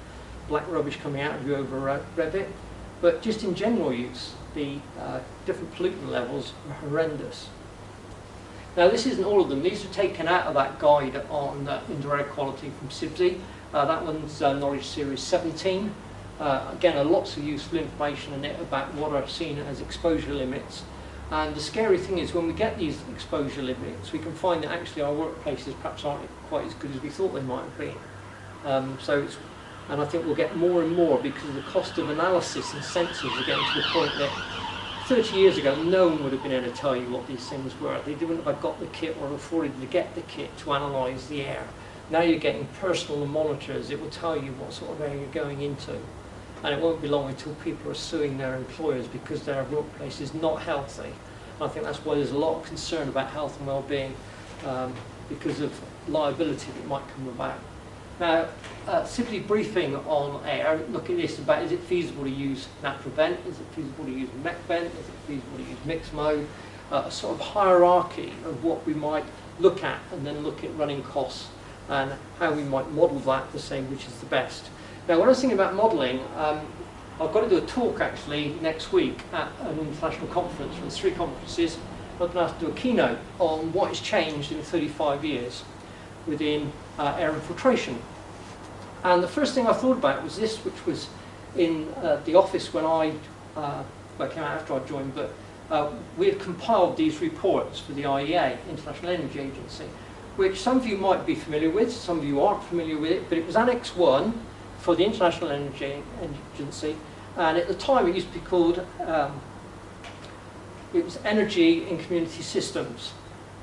[SPEAKER 1] black rubbish coming out of you over Revit. But just in general use, the different pollutant levels are horrendous. Now this isn't all of them. These are taken out of that guide on indoor air quality from CIBSE. That one's Knowledge Series 17. Again, lots of useful information in it about what are seen as exposure limits. And the scary thing is when we get these exposure limits, we can find that actually our workplaces perhaps aren't quite as good as we thought they might have been. And I think we'll get more and more because the cost of analysis and sensors are getting to the point that 30 years ago no one would have been able to tell you what these things were. They wouldn't have got the kit or afforded to get the kit to analyse the air. Now you're getting personal monitors. It will tell you what sort of air you're going into. And it won't be long until people are suing their employers because their workplace is not healthy. And I think that's why there's a lot of concern about health and well-being because of liability that might come about. Now, simply briefing on air, look at this about is it feasible to use natural vent, is it feasible to use mech vent, is it feasible to use mixed mode, a sort of hierarchy of what we might look at and then look at running costs and how we might model that to say which is the best. Now, when I was thinking about modelling, I've got to do a talk actually next week at an international conference. There's 3 conferences. I'm going to have to do a keynote on what has changed in 35 years within air infiltration. And the first thing I thought about was this, which was in the office when I came out after I joined, but we had compiled these reports for the IEA, International Energy Agency, which some of you might be familiar with, some of you aren't familiar with it, but it was Annex 1 for the International Energy Agency, and at the time it used to be called, it was Energy in Community Systems.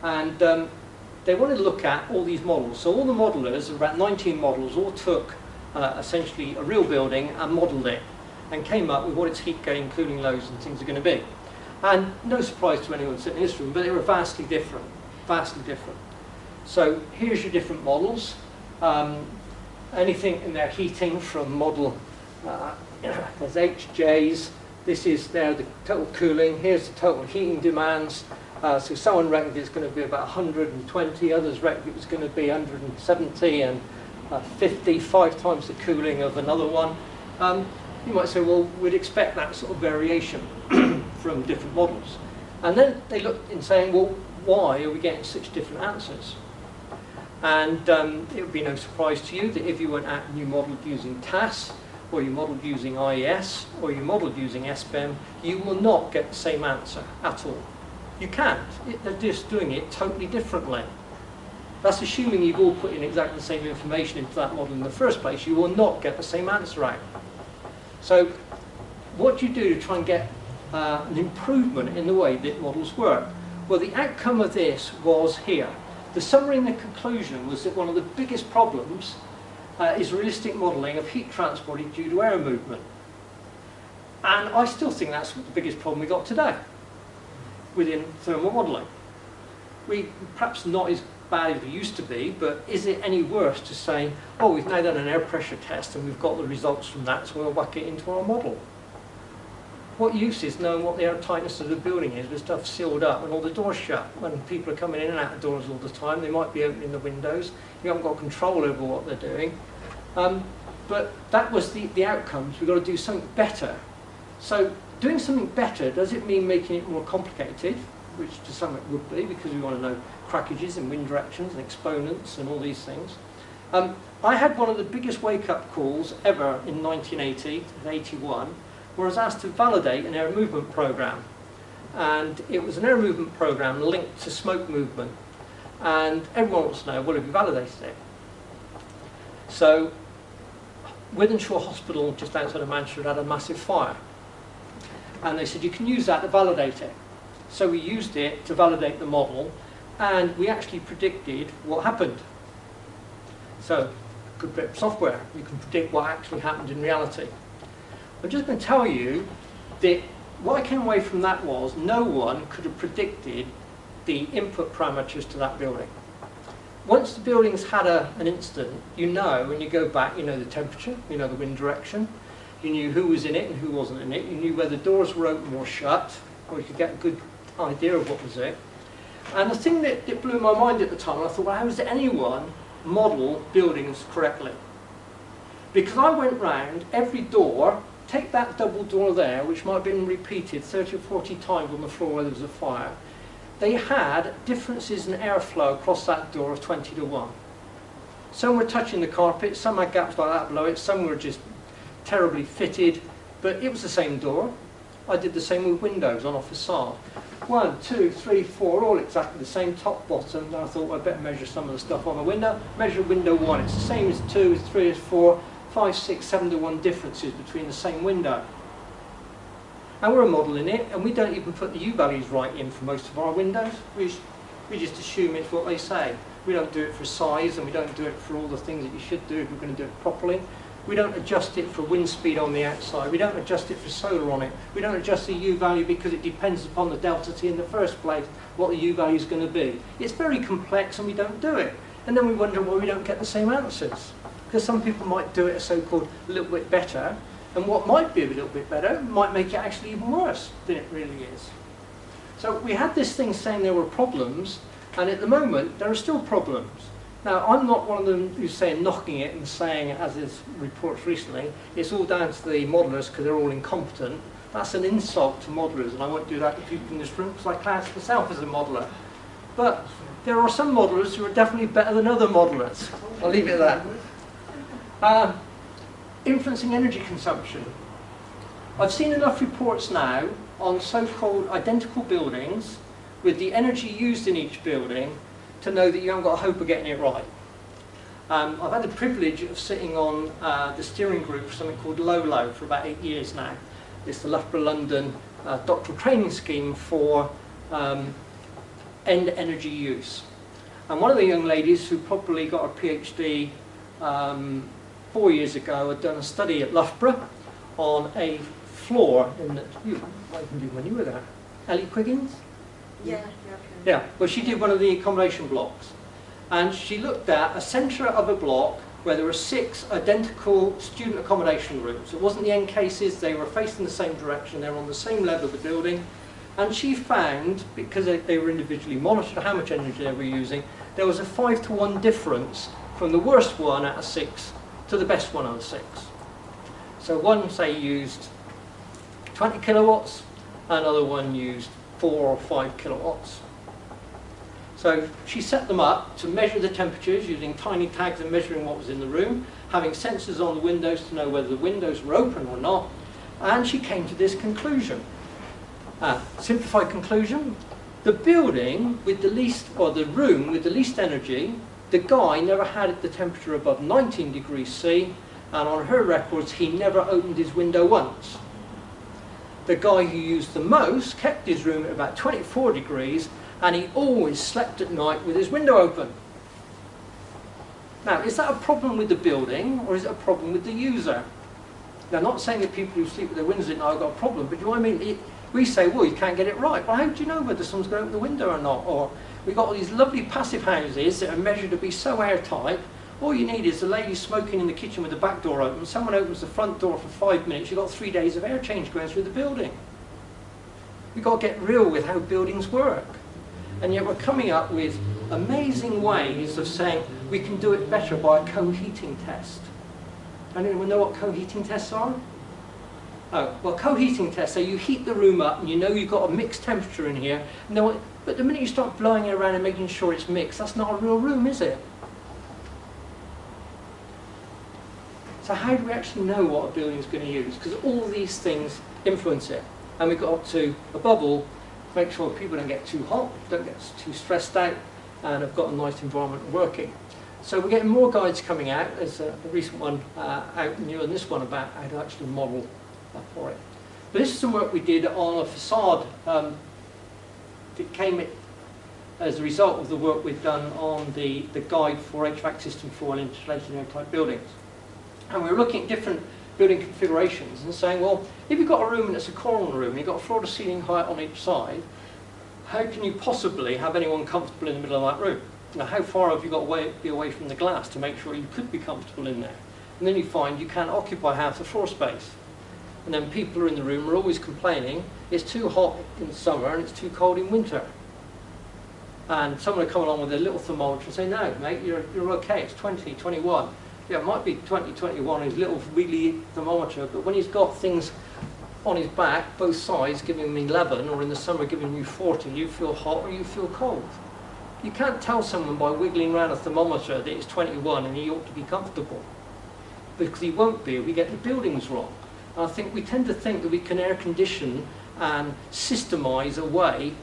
[SPEAKER 1] And they wanted to look at all these models. So all the modelers, about 19 models, all took essentially a real building and modelled it and came up with what its heat gain, cooling loads and things are going to be. And no surprise to anyone sitting in this room, but they were vastly different, vastly different. So here's your different models. Anything in their heating from model, there's HJs, this is there the total cooling, here's the total heating demands. So someone reckoned it's going to be about 120, others reckoned it was going to be 170 and 50, 5 times the cooling of another one. You might say, well, we'd expect that sort of variation from different models. And then they looked in saying, well, why are we getting such different answers? And it would be no surprise to you that if you went out and you modelled using TAS, or you modelled using IES, or you modelled using SBEM, you will not get the same answer at all. You can't. They're just doing it totally differently. That's assuming you've all put in exactly the same information into that model in the first place. You will not get the same answer out. So what do you do to try and get an improvement in the way that models work? Well, the outcome of this was here. The summary and the conclusion was that one of the biggest problems is realistic modelling of heat transported due to air movement. And I still think that's the biggest problem we've got today within thermal modelling. We perhaps not as bad as we used to be, but is it any worse to say, oh, we've now done an air pressure test and we've got the results from that, so we'll whack it into our model? What use is knowing what the air tightness of the building is with stuff sealed up and all the doors shut? When people are coming in and out of doors all the time, they might be opening the windows. You haven't got control over what they're doing. But that was the outcomes. We've got to do something better. So doing something better, does it mean making it more complicated? Which to some it would be, because we want to know crackages and wind directions and exponents and all these things. I had one of the biggest wake-up calls ever in 1980 and 81, where I was asked to validate an air movement program. And it was an air movement program linked to smoke movement. And everyone wants to know, well, have you validated it? So Wythenshawe Hospital, just outside of Manchester, had a massive fire. And they said, you can use that to validate it. So we used it to validate the model, and we actually predicted what happened. So, good bit of software, you can predict what actually happened in reality. I'm just going to tell you that what I came away from that was no one could have predicted the input parameters to that building. Once the building's had an incident, you know, when you go back, you know the temperature, you know the wind direction, you knew who was in it and who wasn't in it, you knew whether doors were open or shut, or you could get a good idea of what was it. And the thing that blew my mind at the time, I thought, well, how does anyone model buildings correctly? Because I went round every door, take that double door there, which might have been repeated 30 or 40 times on the floor where there was a fire. They had differences in airflow across that door of 20 to 1. Some were touching the carpet, some had gaps like that below it, some were just terribly fitted, but it was the same door. I did the same with windows on a facade. 1, 2, 3, 4, all exactly the same, top, bottom. And I thought, well, I'd better measure some of the stuff on the window. Measure window 1, it's the same as 2, as 3, as 4, 5, 6, 7 to 1 differences between the same window. And we're modelling it, and we don't even put the U-values right in for most of our windows. We just assume it's what they say. We don't do it for size, and we don't do it for all the things that you should do if we're going to do it properly. We don't adjust it for wind speed on the outside. We don't adjust it for solar on it. We don't adjust the U-value because it depends upon the delta T in the first place, what the U-value is going to be. It's very complex, and we don't do it. And then we wonder why we don't get the same answers. Because some people might do it a so-called a little bit better, and what might be a little bit better might make it actually even worse than it really is. So we had this thing saying there were problems, and at the moment there are still problems. Now, I'm not one of them who's saying knocking it and saying, as is reports recently, it's all down to the modellers because they're all incompetent. That's an insult to modellers, and I won't do that to people in this room because I class myself as a modeller. But there are some modellers who are definitely better than other modellers. I'll leave it at that. Influencing energy consumption. I've seen enough reports now on so-called identical buildings with the energy used in each building to know that you haven't got a hope of getting it right. I've had the privilege of sitting on the steering group for something called LOLO for about 8 years now. It's the Loughborough London doctoral training scheme for end energy use. And one of the young ladies who probably got her PhD 4 years ago had done a study at Loughborough on a floor in the, you might even do when you were there. Ellie Quiggins? Yeah, well, she did one of the accommodation blocks, and she looked at a centre of a block where there were 6 identical student accommodation rooms. It wasn't the end cases, they were facing the same direction, they were on the same level of the building, and she found, because they were individually monitored how much energy they were using, there was a 5 to 1 difference from the worst one out of 6 to the best one out of 6. So one, say, used 20 kilowatts, another one used 4 or 5 kilowatts. So she set them up to measure the temperatures using tiny tags and measuring what was in the room, having sensors on the windows to know whether the windows were open or not, and she came to this conclusion. Simplified conclusion, the building with the least, or the room with the least energy, the guy never had the temperature above 19 degrees C, and on her records he never opened his window once. The guy who used the most kept his room at about 24 degrees, and he always slept at night with his window open. Now, is that a problem with the building, or is it a problem with the user? Now, I'm not saying that people who sleep with their windows at night have got a problem, but do you know what I mean? We say, well, you can't get it right. Well, how do you know whether someone's going to open the window or not? Or we've got all these lovely passive houses that are measured to be so airtight. All you need is a lady smoking in the kitchen with the back door open. Someone opens the front door for 5 minutes. You've got 3 days of air change going through the building. We've got to get real with how buildings work. And yet we're coming up with amazing ways of saying we can do it better by a co-heating test. Anyone know what co-heating tests are? Oh, well, co-heating tests, so you heat the room up and you know you've got a mixed temperature in here. But the minute you start blowing it around and making sure it's mixed, that's not a real room, is it? So how do we actually know what a building is going to use? Because all these things influence it. And we've got to, above all, make sure people don't get too hot, don't get too stressed out, and have got a nice environment working. So we're getting more guides coming out. There's a recent one out newer than this one about how to actually model for it. But this is some work we did on a facade that came as a result of the work we've done on the guide for HVAC system for insulated airtight buildings. And we were looking at different building configurations and saying, well, if you've got a room and it's a corner room and you've got floor to ceiling height on each side, how can you possibly have anyone comfortable in the middle of that room? Now, how far have you got to be away from the glass to make sure you could be comfortable in there? And then you find you can't occupy half the floor space. And then people who are in the room are always complaining it's too hot in summer and it's too cold in winter. And someone will come along with a little thermometer and say, no, mate, you're okay, it's 20, 21. Yeah, it might be 20, 21, his little wiggly thermometer, but when he's got things on his back, both sides, giving him 11, or in the summer giving you 40, you feel hot or you feel cold. You can't tell someone by wiggling around a thermometer that it's 21 and he ought to be comfortable. Because he won't be if we get the buildings wrong. And I think we tend to think that we can air condition and systemise away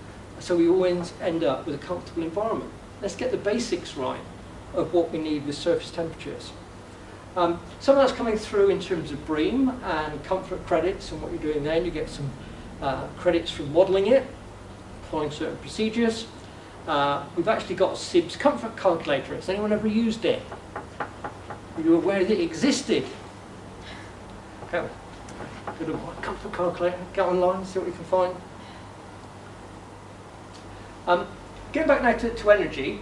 [SPEAKER 1] so we always end up with a comfortable environment. Let's get the basics right of what we need with surface temperatures. Some of that's coming through in terms of BREEAM and comfort credits, and what you're doing there, you get some credits for modelling it, following certain procedures. We've actually got a CIBSE comfort calculator. Has anyone ever used it? Were you aware that it existed? Okay. Go to my comfort calculator, get online, see what you can find. Getting back now to energy,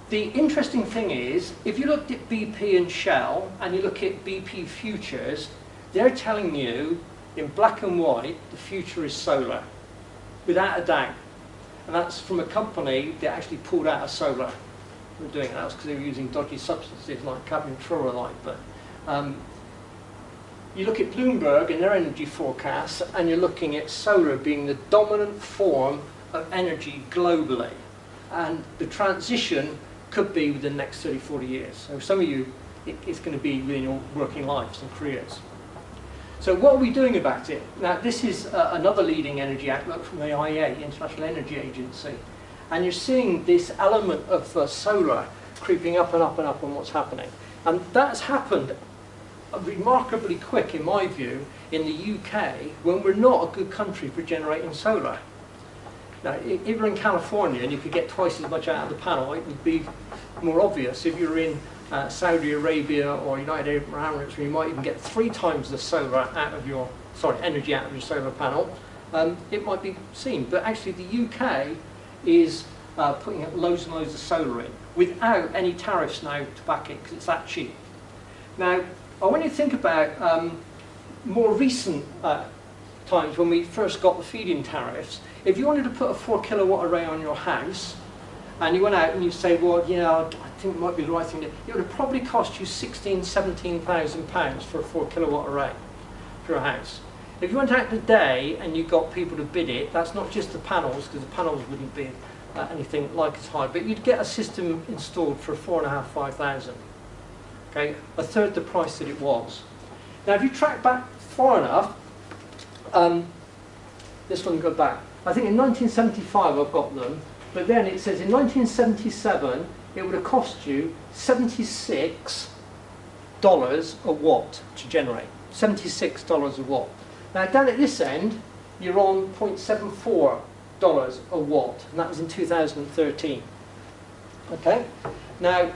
[SPEAKER 1] the interesting thing is, if you looked at BP and Shell, and you look at BP futures, they're telling you in black and white the future is solar, without a doubt. And that's from a company that actually pulled out of solar. We're doing that because they were using dodgy substances like cadmium fluoride. But you look at Bloomberg and their energy forecasts, and you're looking at solar being the dominant form of energy globally. And the transition could be within the next 30, 40 years. So some of you, it's going to be within your working lives and careers. So what are we doing about it? Now, this is another leading energy outlook from the IEA, International Energy Agency. And you're seeing this element of solar creeping up and up and up on what's happening. And that's happened remarkably quick, in my view, in the UK, when we're not a good country for generating solar. Now, if you're in California and you could get twice as much out of the panel, it would be more obvious. If you're in Saudi Arabia or United Arab Emirates, where you might even get 3 times the solar out of your, energy out of your solar panel, it might be seen. But actually, the UK is putting up loads and loads of solar in without any tariffs now to back it, because it's that cheap. Now, I want you to think about more recent times when we first got the feed-in tariffs. If you wanted to put a 4 kilowatt array on your house, and you went out and you say, well, I think it might be the right thing to do, it would have probably cost you £16,000, £17 for a 4 kilowatt array for a house. If you went out today and you got people to bid it, that's not just the panels, because the panels wouldn't be anything like as high, but you'd get a system installed for 4,500, 5,000. Okay, a third the price that it was. Now, if you track back far enough, this one go back. I think in 1975 I've got them, but then it says in 1977 it would have cost you $76 a watt to generate. $76 a watt. Now, down at this end, you're on $0.74 a watt, and that was in 2013. Okay? Now,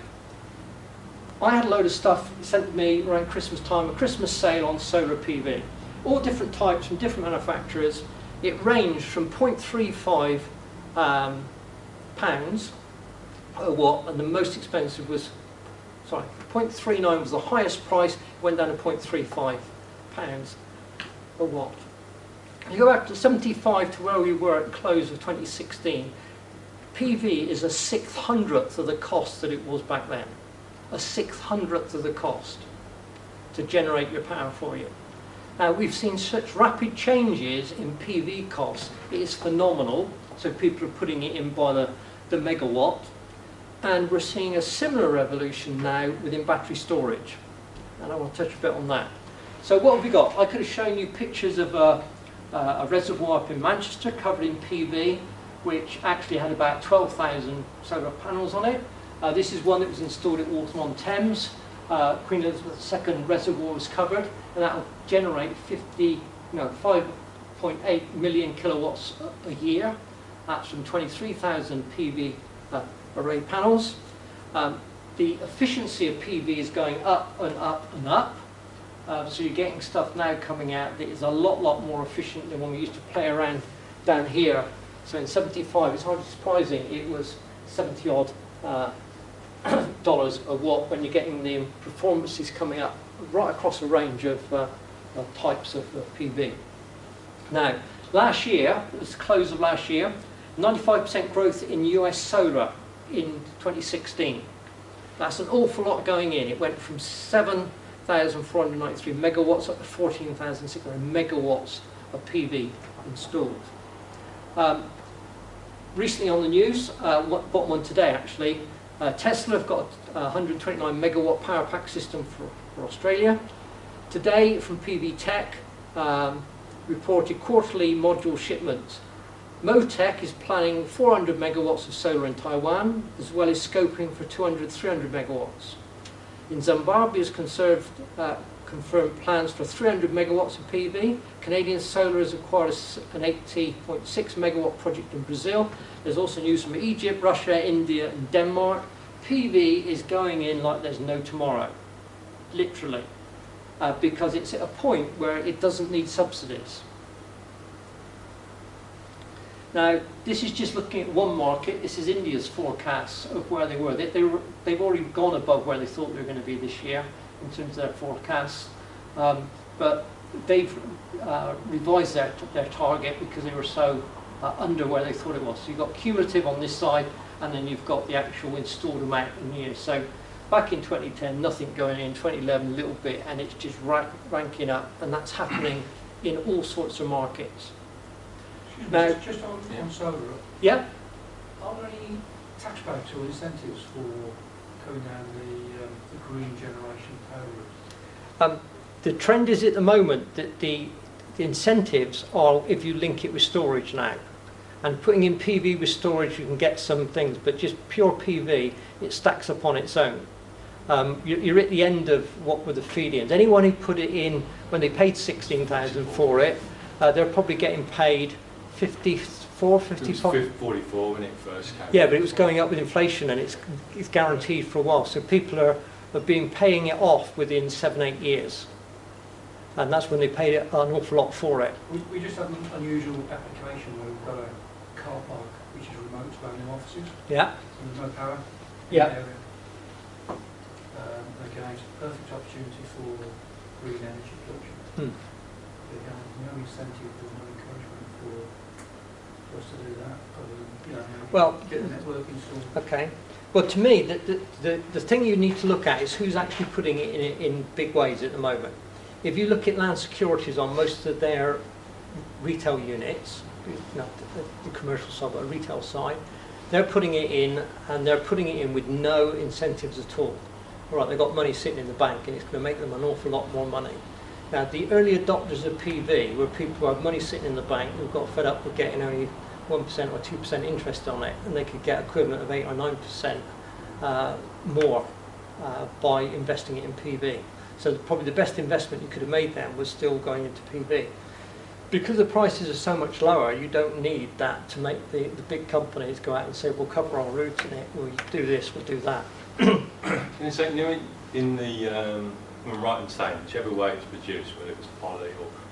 [SPEAKER 1] I had a load of stuff sent to me around Christmas time, a Christmas sale on solar PV. All different types from different manufacturers. It ranged from 0.35 pounds a watt, and the most expensive was, 0.39 was the highest price, went down to 0.35 pounds a watt. You go back to 75 to where we were at the close of 2016, PV is a 600th of the cost that it was back then. A 600th of the cost to generate your power for you. Now, we've seen such rapid changes in PV costs, it is phenomenal. So people are putting it in by the megawatt. And we're seeing a similar revolution now within battery storage. And I want to touch a bit on that. So what have we got? I could have shown you pictures of a reservoir up in Manchester covered in PV, which actually had about 12,000 solar panels on it. This is one that was installed at Waltham-on-Thames. Queen Elizabeth II reservoir was covered, and that will generate 5.8 million kilowatts a year. That's from 23,000 PV array panels. The efficiency of PV is going up and up and up. So you're getting stuff now coming out that is a lot more efficient than when we used to play around down here. So in 75, it's hardly surprising it was 70 odd dollars a watt when you're getting the performances coming up right across a range of types of PV. Now, last year, it was the close of last year, 95% growth in US solar in 2016. That's an awful lot going in. It went from 7,493 megawatts up to 14,600 megawatts of PV installed. Recently on the news, bottom one today actually, Tesla have got a 129 megawatt power pack system for Australia. Today from PV Tech, reported quarterly module shipments Motec is planning 400 megawatts of solar in Taiwan, as well as scoping for 200, 300 megawatts. In Zimbabwe has confirmed plans for 300 megawatts of PV. Canadian Solar has acquired an 80.6 megawatt project in Brazil. There's also news from Egypt, Russia, India and Denmark. PV is going in like there's no tomorrow, literally, because it's at a point where it doesn't need subsidies. Now, this is just looking at one market. This is India's forecasts of where they were. They've already gone above where they thought they were going to be this year in terms of their forecasts. But they've revised their target because they were so under where they thought it was. So you've got cumulative on this side, and then you've got the actual installed amount in years. So back in 2010, nothing going in. 2011, a little bit, and it's just ranking up, and that's happening in all sorts of markets. Now,
[SPEAKER 3] just on solar,
[SPEAKER 1] yeah.
[SPEAKER 3] are there any tax breaks or incentives for going down the green generation power route?
[SPEAKER 1] The trend is at the moment that the incentives are if you link it with storage now. And putting in PV with storage, you can get some things, but just pure PV, it stacks up on its own. You're at the end of what were the feed-ins. Anyone who put it in when they paid 16,000 for it, they're probably getting paid 54, 55.
[SPEAKER 6] It was 44 when it first came.
[SPEAKER 1] Yeah, but it was going up with inflation, and it's guaranteed for a while. So people have been paying it off within 7-8 years, and that's when they paid an awful lot for it.
[SPEAKER 3] We just had an unusual application where we've got a car park which is remote to our new offices.
[SPEAKER 1] Yeah.
[SPEAKER 3] And there's no power in
[SPEAKER 1] Yeah.
[SPEAKER 3] the area. Again, it's a perfect opportunity for green energy production. Again, no incentive or no encouragement for us to do that, other than get the network installed.
[SPEAKER 1] Okay. Well, to me, the thing you need to look at is who's actually putting it in big ways at the moment. If you look at Land Securities on most of their retail units, not the commercial side, but the retail side, they're putting it in, and they're putting it in with no incentives at all. All right, they've got money sitting in the bank, and it's going to make them an awful lot more money. Now, the early adopters of PV were people who had money sitting in the bank who got fed up with getting only 1% or 2% interest on it, and they could get equivalent of 8 or 9% more by investing it in PV. So probably the best investment you could have made then was still going into PV. Because the prices are so much lower, you don't need that to make the big companies go out and say, we'll cover our route in it, we'll do this, we'll do that.
[SPEAKER 6] In the, I'm right in saying, whichever way it's produced, whether it was poly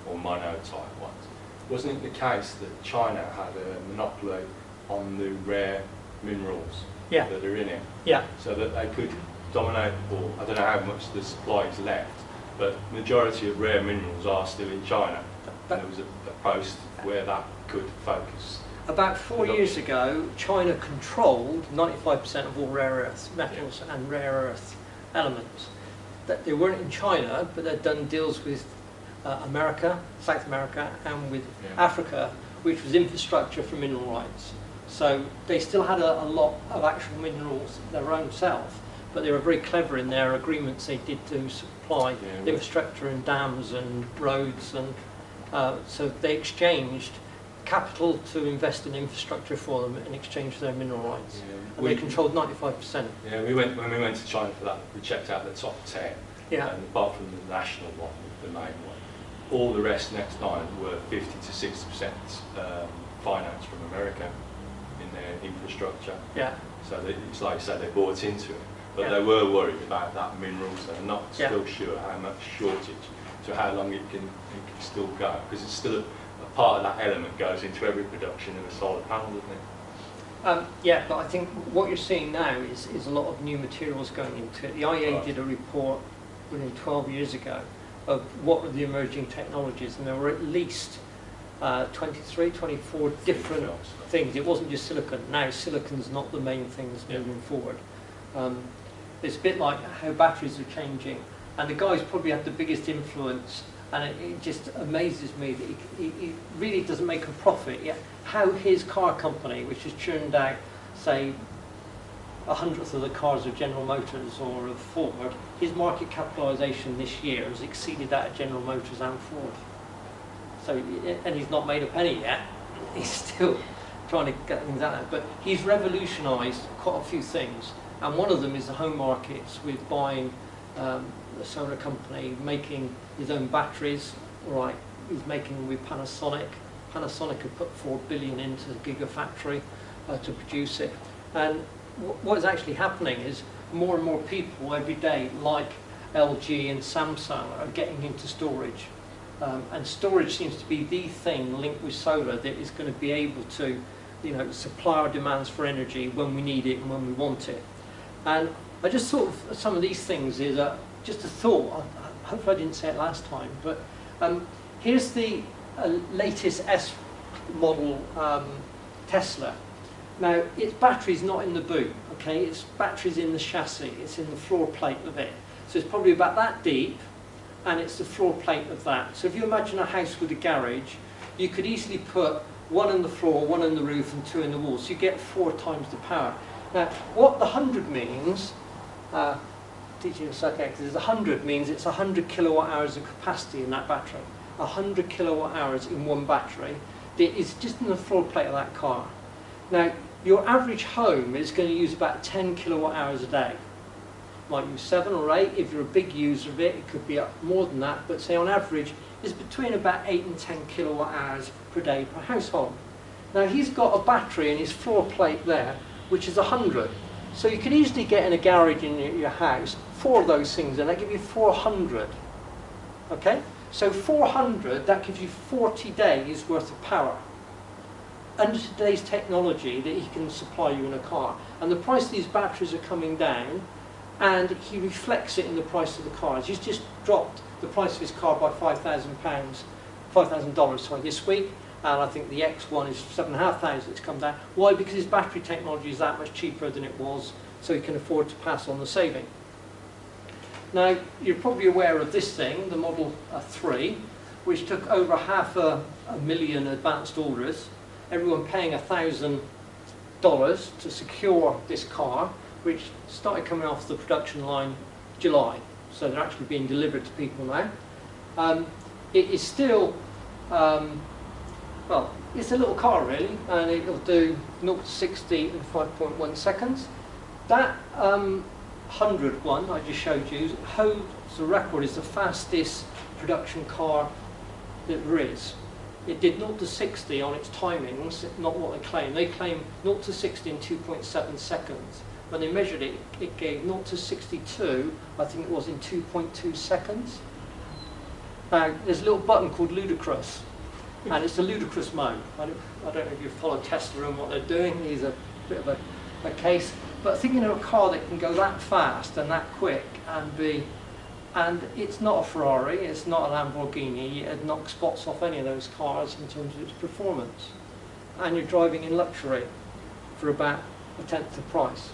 [SPEAKER 6] or mono type ones, wasn't it the case that China had a monopoly on the rare minerals that are in it?
[SPEAKER 1] Yeah.
[SPEAKER 6] So that they could dominate, or I don't know how much the supply is left, but majority of rare minerals are still in China. And there was a post where that could focus.
[SPEAKER 1] About 4 years ago, China controlled 95% of all rare earth metals and rare earth elements. That they weren't in China, but they'd done deals with America, South America, and with Africa, which was infrastructure for mineral rights. So they still had a lot of actual minerals their own self, but they were very clever in their agreements they did to supply infrastructure and dams and roads, and so they exchanged capital to invest in infrastructure for them in exchange for their mineral rights. And they controlled 95%.
[SPEAKER 6] Yeah, when we went to China for that, we checked out the top 10.
[SPEAKER 1] Yeah.
[SPEAKER 6] And apart from the national one, the main one, all the rest next time were 50 to 60% finance from America in their infrastructure.
[SPEAKER 1] Yeah.
[SPEAKER 6] So it's like you say, they bought into it. But they were worried about that minerals. They're not still sure how much shortage, so how long it can still go, because it's still a part of that element goes into every production of a solar panel, doesn't it?
[SPEAKER 1] Yeah, but I think what you're seeing now is a lot of new materials going into it. The IEA did a report within 12 years ago of what were the emerging technologies, and there were at least 23, 24 different things. It wasn't just silicon. Now silicon's not the main thing that's moving forward. It's a bit like how batteries are changing, and the guy's probably had the biggest influence, and it just amazes me that he really doesn't make a profit yet. How his car company, which has churned out, say, 100th of the cars of General Motors or of Ford, his market capitalisation this year has exceeded that of General Motors and Ford. So, and he's not made a penny yet. He's still trying to get things out there. But he's revolutionised quite a few things, and one of them is the home markets with buying the solar company, making his own batteries. Right, he's making them with Panasonic. Panasonic have put 4 billion into the gigafactory to produce it. And what is actually happening is more and more people every day, like LG and Samsung, are getting into storage. And storage seems to be the thing linked with solar that is going to be able to, you know, supply our demands for energy when we need it and when we want it. And I just thought of some of these things is just a thought. Hopefully I didn't say it last time, but here's the latest S model Tesla. Now, its battery's not in the boot, okay? Its battery's in the chassis, it's in the floor plate of it. So it's probably about that deep, and it's the floor plate of that. So if you imagine a house with a garage, you could easily put one on the floor, one on the roof, and 2 in the wall. So you get 4 times the power. Now, what the 100 means, teaching a second, because 100 means it's 100 kilowatt hours of capacity in that battery. 100 kilowatt hours in one battery. It is just in the floor plate of that car. Now, your average home is going to use about 10 kilowatt hours a day. Might use 7 or 8. If you're a big user of it, it could be up more than that. But say on average, it's between about 8 and 10 kilowatt hours per day per household. Now, he's got a battery in his floor plate there, which is 100. So you could easily get in a garage in your house 4 of those things, and that give you 400. Okay? So 400, that gives you 40 days worth of power. Under today's technology that he can supply you in a car. And the price of these batteries are coming down, and he reflects it in the price of the cars. He's just dropped the price of his car by $5,000 this week, and I think the X1 is $7,500. It's come down. Why? Because his battery technology is that much cheaper than it was, so he can afford to pass on the saving. Now, you're probably aware of this thing, the Model 3, which took over 500,000 advanced orders, everyone paying $1,000 to secure this car, which started coming off the production line July. So they're actually being delivered to people now. It is still, well, it's a little car really, and it'll do 0 to 60 in 5.1 seconds. That 100 one I just showed you holds the record as the fastest production car that there is. It did 0 to 60 on its timings, not what they claim. They claim 0 to 60 in 2.7 seconds. When they measured it, it gave 0 to 62, I think it was in 2.2 seconds. Now, there's a little button called ludicrous, and it's the ludicrous mode. I don't know if you follow Tesla and what they're doing. He's a bit of a case. But thinking of a car that can go that fast and that quick and it's not a Ferrari, it's not a Lamborghini, it knocks spots off any of those cars in terms of its performance. And you're driving in luxury for about 1/10 the price.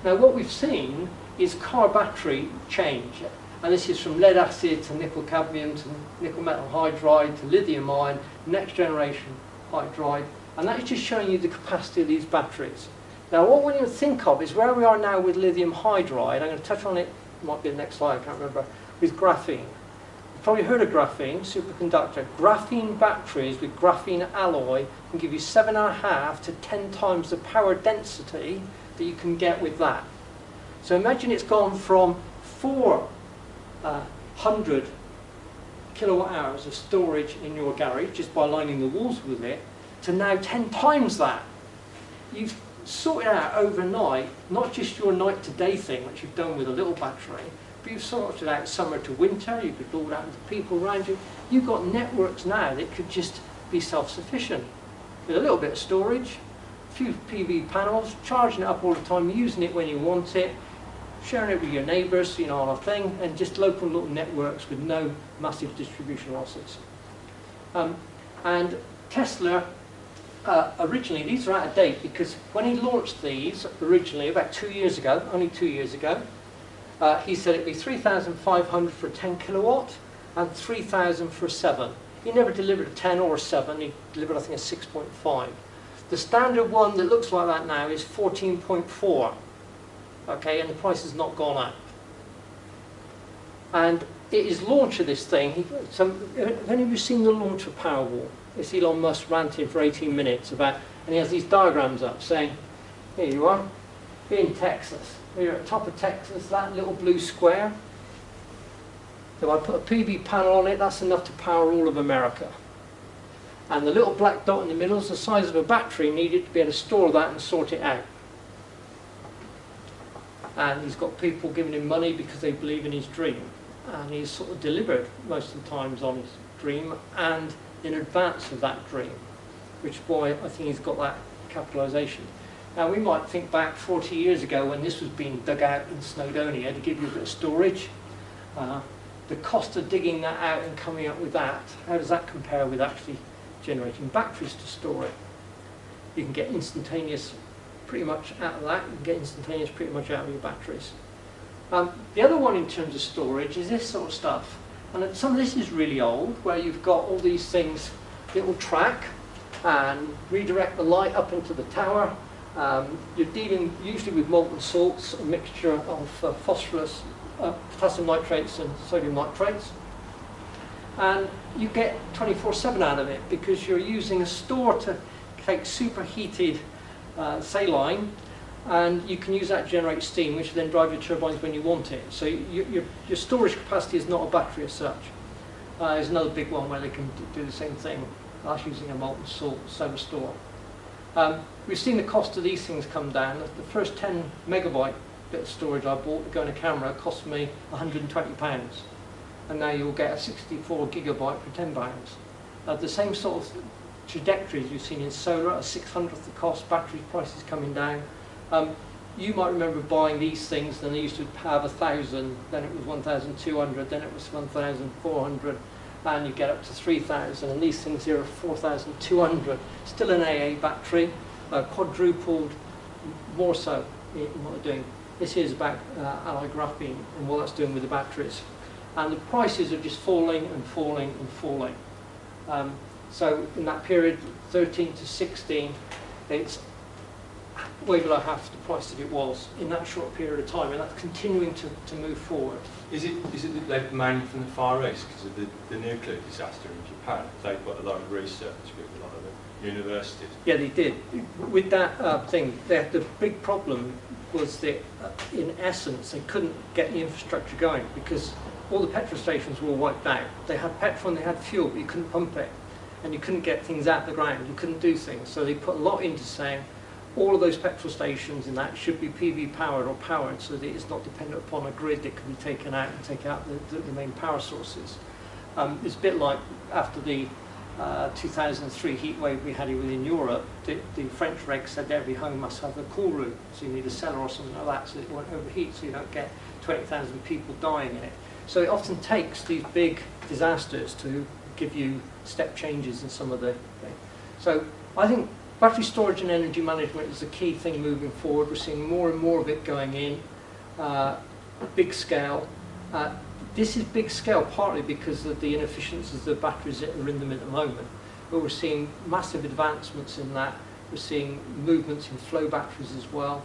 [SPEAKER 1] Now what we've seen is car battery change. And this is from lead acid to nickel cadmium to nickel metal hydride to lithium ion, next generation hydride. And that is just showing you the capacity of these batteries. Now what we need to think of is where we are now with lithium hydride. I'm going to touch on it, might be the next slide, I can't remember, with graphene. You've probably heard of graphene, superconductor. Graphene batteries with graphene alloy can give you 7.5 to 10 times the power density that you can get with that. So imagine it's gone from 400 kilowatt hours of storage in your garage just by lining the walls with it to now 10 times that. You've sorted out overnight, not just your night to day thing, which you've done with a little battery, but you've sorted out summer to winter, you could build out with the people around you. You've got networks now that could just be self-sufficient with a little bit of storage, a few PV panels, charging it up all the time, using it when you want it, sharing it with your neighbours, you know, on a thing, and just local little networks with no massive distribution losses. And Tesla, originally, these are out of date because when he launched these originally, about 2 years ago, only 2 years ago, he said it'd be 3,500 for a 10 kilowatt and 3,000 for a 7. He never delivered a 10 or a 7, he delivered I think a 6.5. The standard one that looks like that now is 14.4. Okay, and the price has not gone up. And it is launch of this thing. Have any of you seen the launch of Powerwall? It's Elon Musk ranting for 18 minutes about And he has these diagrams up saying, here you are, you're in Texas. You're at the top of Texas, that little blue square. If I put a PV panel on it, that's enough to power all of America. And the little black dot in the middle is the size of a battery needed to be able to store that and sort it out. And he's got people giving him money because they believe in his dream. And he's sort of delivered most of the times on his dream and in advance of that dream, which is why I think he's got that capitalisation. Now we might think back 40 years ago when this was being dug out in Snowdonia to give you a bit of storage. The cost of digging that out and coming up with that, how does that compare with actually generating batteries to store it? You can get instantaneous pretty much out of that, you can get instantaneous pretty much out of your batteries. The other one in terms of storage is this sort of stuff. And some of this is really old, where you've got all these things that will track and redirect the light up into the tower. You're dealing usually with molten salts, a mixture of phosphorus, potassium nitrates and sodium nitrates. And you get 24/7 out of it because you're using a store to take superheated saline, and you can use that to generate steam, which then drive your turbines when you want it. So your storage capacity is not a battery as such. There's another big one where they can do the same thing. That's using a molten salt soda store. We've seen the cost of these things come down. The first 10 megabyte bit of storage I bought to go in a camera cost me £120. And now you'll get a 64 gigabyte for £10. The same sort of trajectories you've seen in solar, a 600th the cost, battery prices coming down. You might remember buying these things, then they used to have 1,000, then it was 1,200, then it was 1,400, and you get up to 3,000, and these things here are 4,200. Still an AA battery, quadrupled more so in what they're doing. This is about alloy graphene and what that's doing with the batteries. And the prices are just falling and falling and falling. So in that period, 13 to 16, it's way below half the price that it was in that short period of time, and that's continuing to move forward.
[SPEAKER 6] Is it that they've mainly from the Far East because of the nuclear disaster in Japan? They've got a lot of research with a lot of the universities.
[SPEAKER 1] Yeah, they did. With that thing, the big problem was that in essence they couldn't get the infrastructure going because all the petrol stations were wiped out. They had petrol and they had fuel, but you couldn't pump it. And you couldn't get things out of the ground, you couldn't do things. So they put a lot into saying all of those petrol stations and that should be PV powered or powered so that it's not dependent upon a grid that can be taken out and take out the main power sources. It's a bit like after the 2003 heat wave we had within Europe, the French regs said every home must have a cool room, so you need a cellar or something like that so it won't overheat, so you don't get 20,000 people dying in it. So it often takes these big disasters to give you step changes in some of the things. So I think battery storage and energy management is the key thing moving forward. We're seeing more and more of it going in, big scale. This is big scale partly because of the inefficiencies of the batteries that are in them at the moment. But we're seeing massive advancements in that. We're seeing movements in flow batteries as well.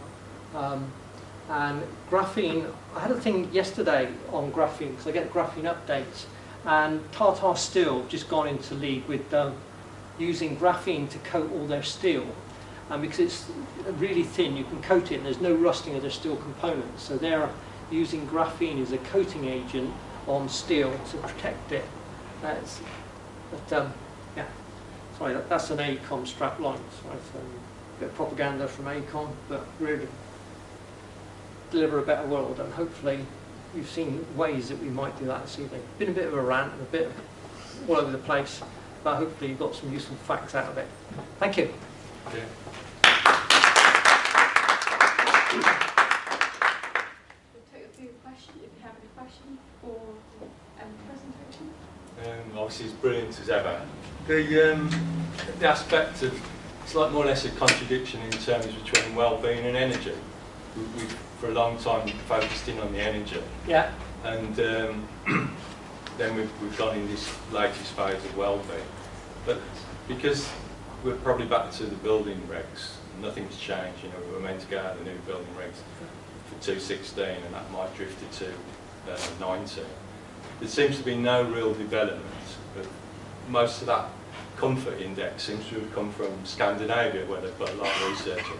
[SPEAKER 1] And graphene, I had a thing yesterday on graphene because I get graphene updates. And Tata Steel just gone into league with using graphene to coat all their steel. And because it's really thin, you can coat it and there's no rusting of their steel components. So they're using graphene as a coating agent on steel to protect it. Yeah, sorry, that's an AECOM strap line. Sorry for a bit of propaganda from AECOM, but really deliver a better world, and hopefully you've seen ways that we might do that this evening. Been a bit of a rant and a bit all over the place, but hopefully you've got some useful facts out of it. Thank you.
[SPEAKER 6] Yeah.
[SPEAKER 2] We'll take a few questions if you have any questions for the presentation.
[SPEAKER 6] Obviously, it's brilliant as ever. The aspect of it's like more or less a contradiction in terms between well-being and energy. We've for a long time focused in on the energy.
[SPEAKER 1] Yeah.
[SPEAKER 6] And then we've gone in this latest phase of well-being. But because we're probably back to the building regs, nothing's changed. You know, we were meant to go out the new building regs for 2016, and that might drift to 2019. There seems to be no real development. But most of that comfort index seems to have come from Scandinavia, where they've got a lot of research in.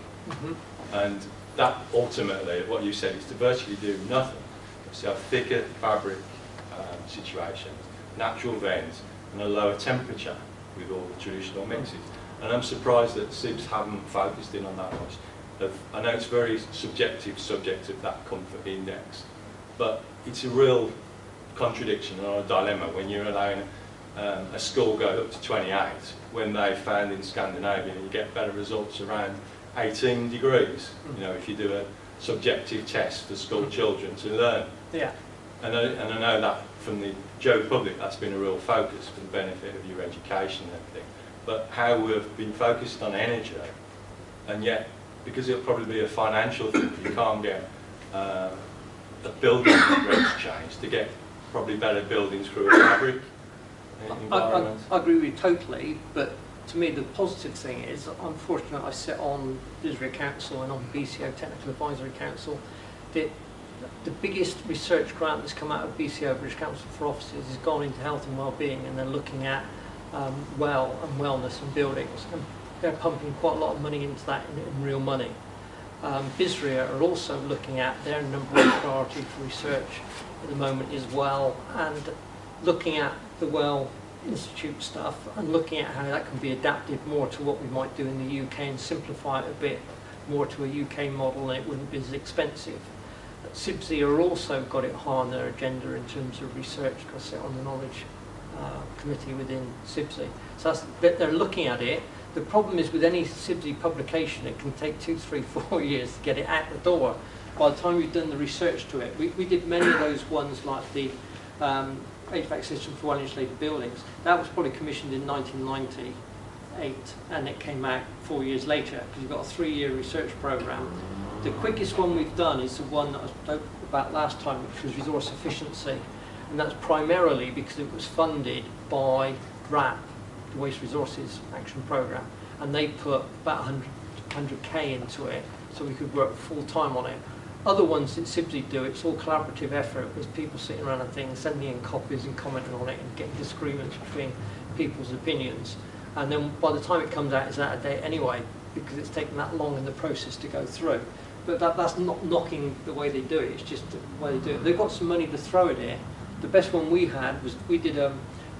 [SPEAKER 6] And that ultimately, what you said, is to virtually do nothing. So have thicker fabric situations, natural vents, and a lower temperature with all the traditional mixes. And I'm surprised that CIBSE haven't focused in on that much. I know it's a very subjective subject of that comfort index, but it's a real contradiction or a dilemma when you're allowing a score go up to 28 when they found in Scandinavia you get better results around 18 degrees, you know, if you do a subjective test for school children to learn.
[SPEAKER 1] Yeah.
[SPEAKER 6] And I know that from the general public that's been a real focus for the benefit of your education and everything. But how we've been focused on energy, and yet, because it'll probably be a financial thing, you can't get the building regs changed to get probably better buildings through a fabric environment.
[SPEAKER 1] I agree with you totally, but to me the positive thing is, I'm fortunate I sit on BISRIA Council and on BCO Technical Advisory Council. The biggest research grant that's come out of BCO, British Council for Offices, has gone into health and wellbeing, and they're looking at well and wellness and buildings, and they're pumping quite a lot of money into that in real money. BISRIA are also looking at their number one priority for research at the moment as well, and looking at the Well Institute stuff and looking at how that can be adapted more to what we might do in the UK and simplify it a bit more to a UK model, and it wouldn't be as expensive. CIBSE are also got it high on their agenda in terms of research, because I sit on the knowledge committee within CIBSE. So they're looking at it. The problem is with any CIBSE publication, it can take 2, 3, 4 years to get it out the door. By the time we've done the research to it, we did many of those ones like the HVAC system for well-insulated buildings. That was probably commissioned in 1998, and it came out 4 years later, because you've got a 3-year research programme. The quickest one we've done is the one that I spoke about last time, which was resource efficiency, and that's primarily because it was funded by RAP, the Waste Resources Action Programme, and they put about 100k into it, so we could work full-time on it. Other ones that CIBSE do, it's all collaborative effort. There's people sitting around a thing, sending in copies and commenting on it and getting disagreements between people's opinions. And then by the time it comes out, it's out of date anyway, because it's taken that long in the process to go through. But that's not knocking the way they do it, it's just the way they do it. They've got some money to throw at it. The best one we had was, we did a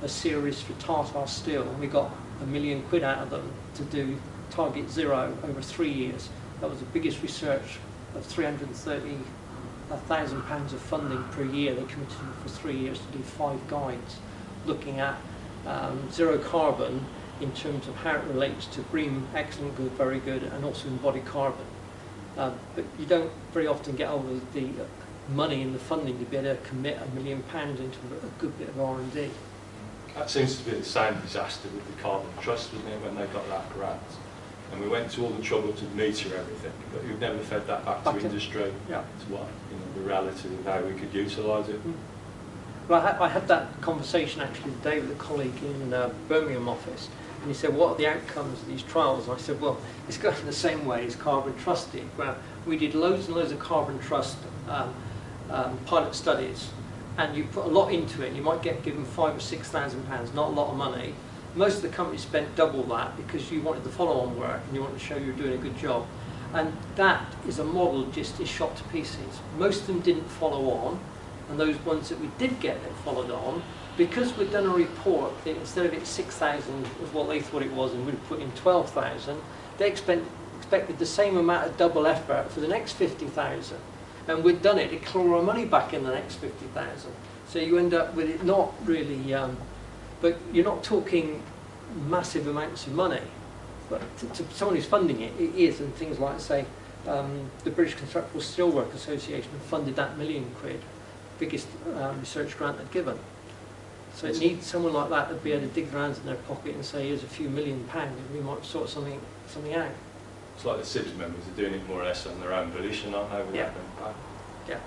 [SPEAKER 1] series for Tartar Steel, and we got £1 million out of them to do Target Zero over 3 years. That was the biggest research of £330,000 of funding per year. They committed for 3 years to do 5 guides looking at zero carbon in terms of how it relates to BREEAM, excellent, good, very good, and also embodied carbon. But you don't very often get hold of the money and the funding to be able to commit £1 million into a good bit of R&D.
[SPEAKER 6] That seems to be the same disaster with the Carbon Trust, wasn't it, when they got that grant? And we went to all the trouble to meter everything, but we've never fed that back to industry, to what, you know, the reality of how we could utilise it.
[SPEAKER 1] Well, I had that conversation actually today with a colleague in the Birmingham office, and he said, what are the outcomes of these trials? And I said, well, it's going the same way as Carbon Trust did, where we did loads and loads of Carbon Trust pilot studies, and you put a lot into it. You might get given £5,000 or £6,000, not a lot of money. Most of the companies spent double that because you wanted the follow-on work and you wanted to show you were doing a good job. And that is a model just is shot to pieces. Most of them didn't follow on, and those ones that we did get that followed on, because we'd done a report that instead of it 6,000 was what they thought it was and we'd put in 12,000, they expected the same amount of double effort for the next 50,000. And we'd done it, it claw our money back in the next 50,000. So you end up with it not really, but you're not talking massive amounts of money. But to someone who's funding it, it is, and things like, say, the British Constructable Steelwork Association funded that £1 million, biggest research grant they've given. So it needs someone like that to be able to dig their hands in their pocket and say, here's a few £1 million, and we might sort something out.
[SPEAKER 6] It's like the CIBSE members are doing it more or less on their own volition, aren't they?
[SPEAKER 1] Yeah. Yeah.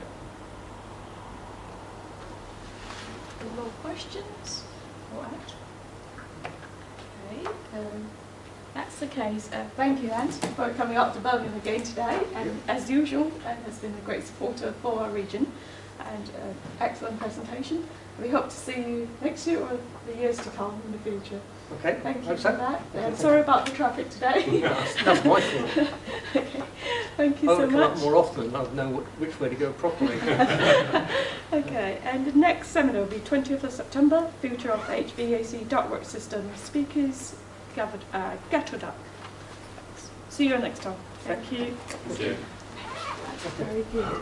[SPEAKER 2] Any more questions? All right. Okay. That's the case. Thank you, Ant, for coming up to Birmingham again today. And as usual, Ant has been a great supporter for our region, and excellent presentation. We hope to see you next year or the years to come in the future.
[SPEAKER 1] Okay.
[SPEAKER 2] Thank you
[SPEAKER 1] Hope
[SPEAKER 2] for
[SPEAKER 1] so.
[SPEAKER 2] that. Sorry about the traffic today.
[SPEAKER 1] That's my fault.
[SPEAKER 2] Okay. Thank you
[SPEAKER 1] I'll
[SPEAKER 2] so
[SPEAKER 1] come up
[SPEAKER 2] much.
[SPEAKER 1] more often. I'll know which way to go properly.
[SPEAKER 2] Okay, and the next seminar will be 20th of September, Future of HVAC Ductwork System. Speakers gathered up. See you next time. Thank you.
[SPEAKER 6] Thank you.
[SPEAKER 2] Very good.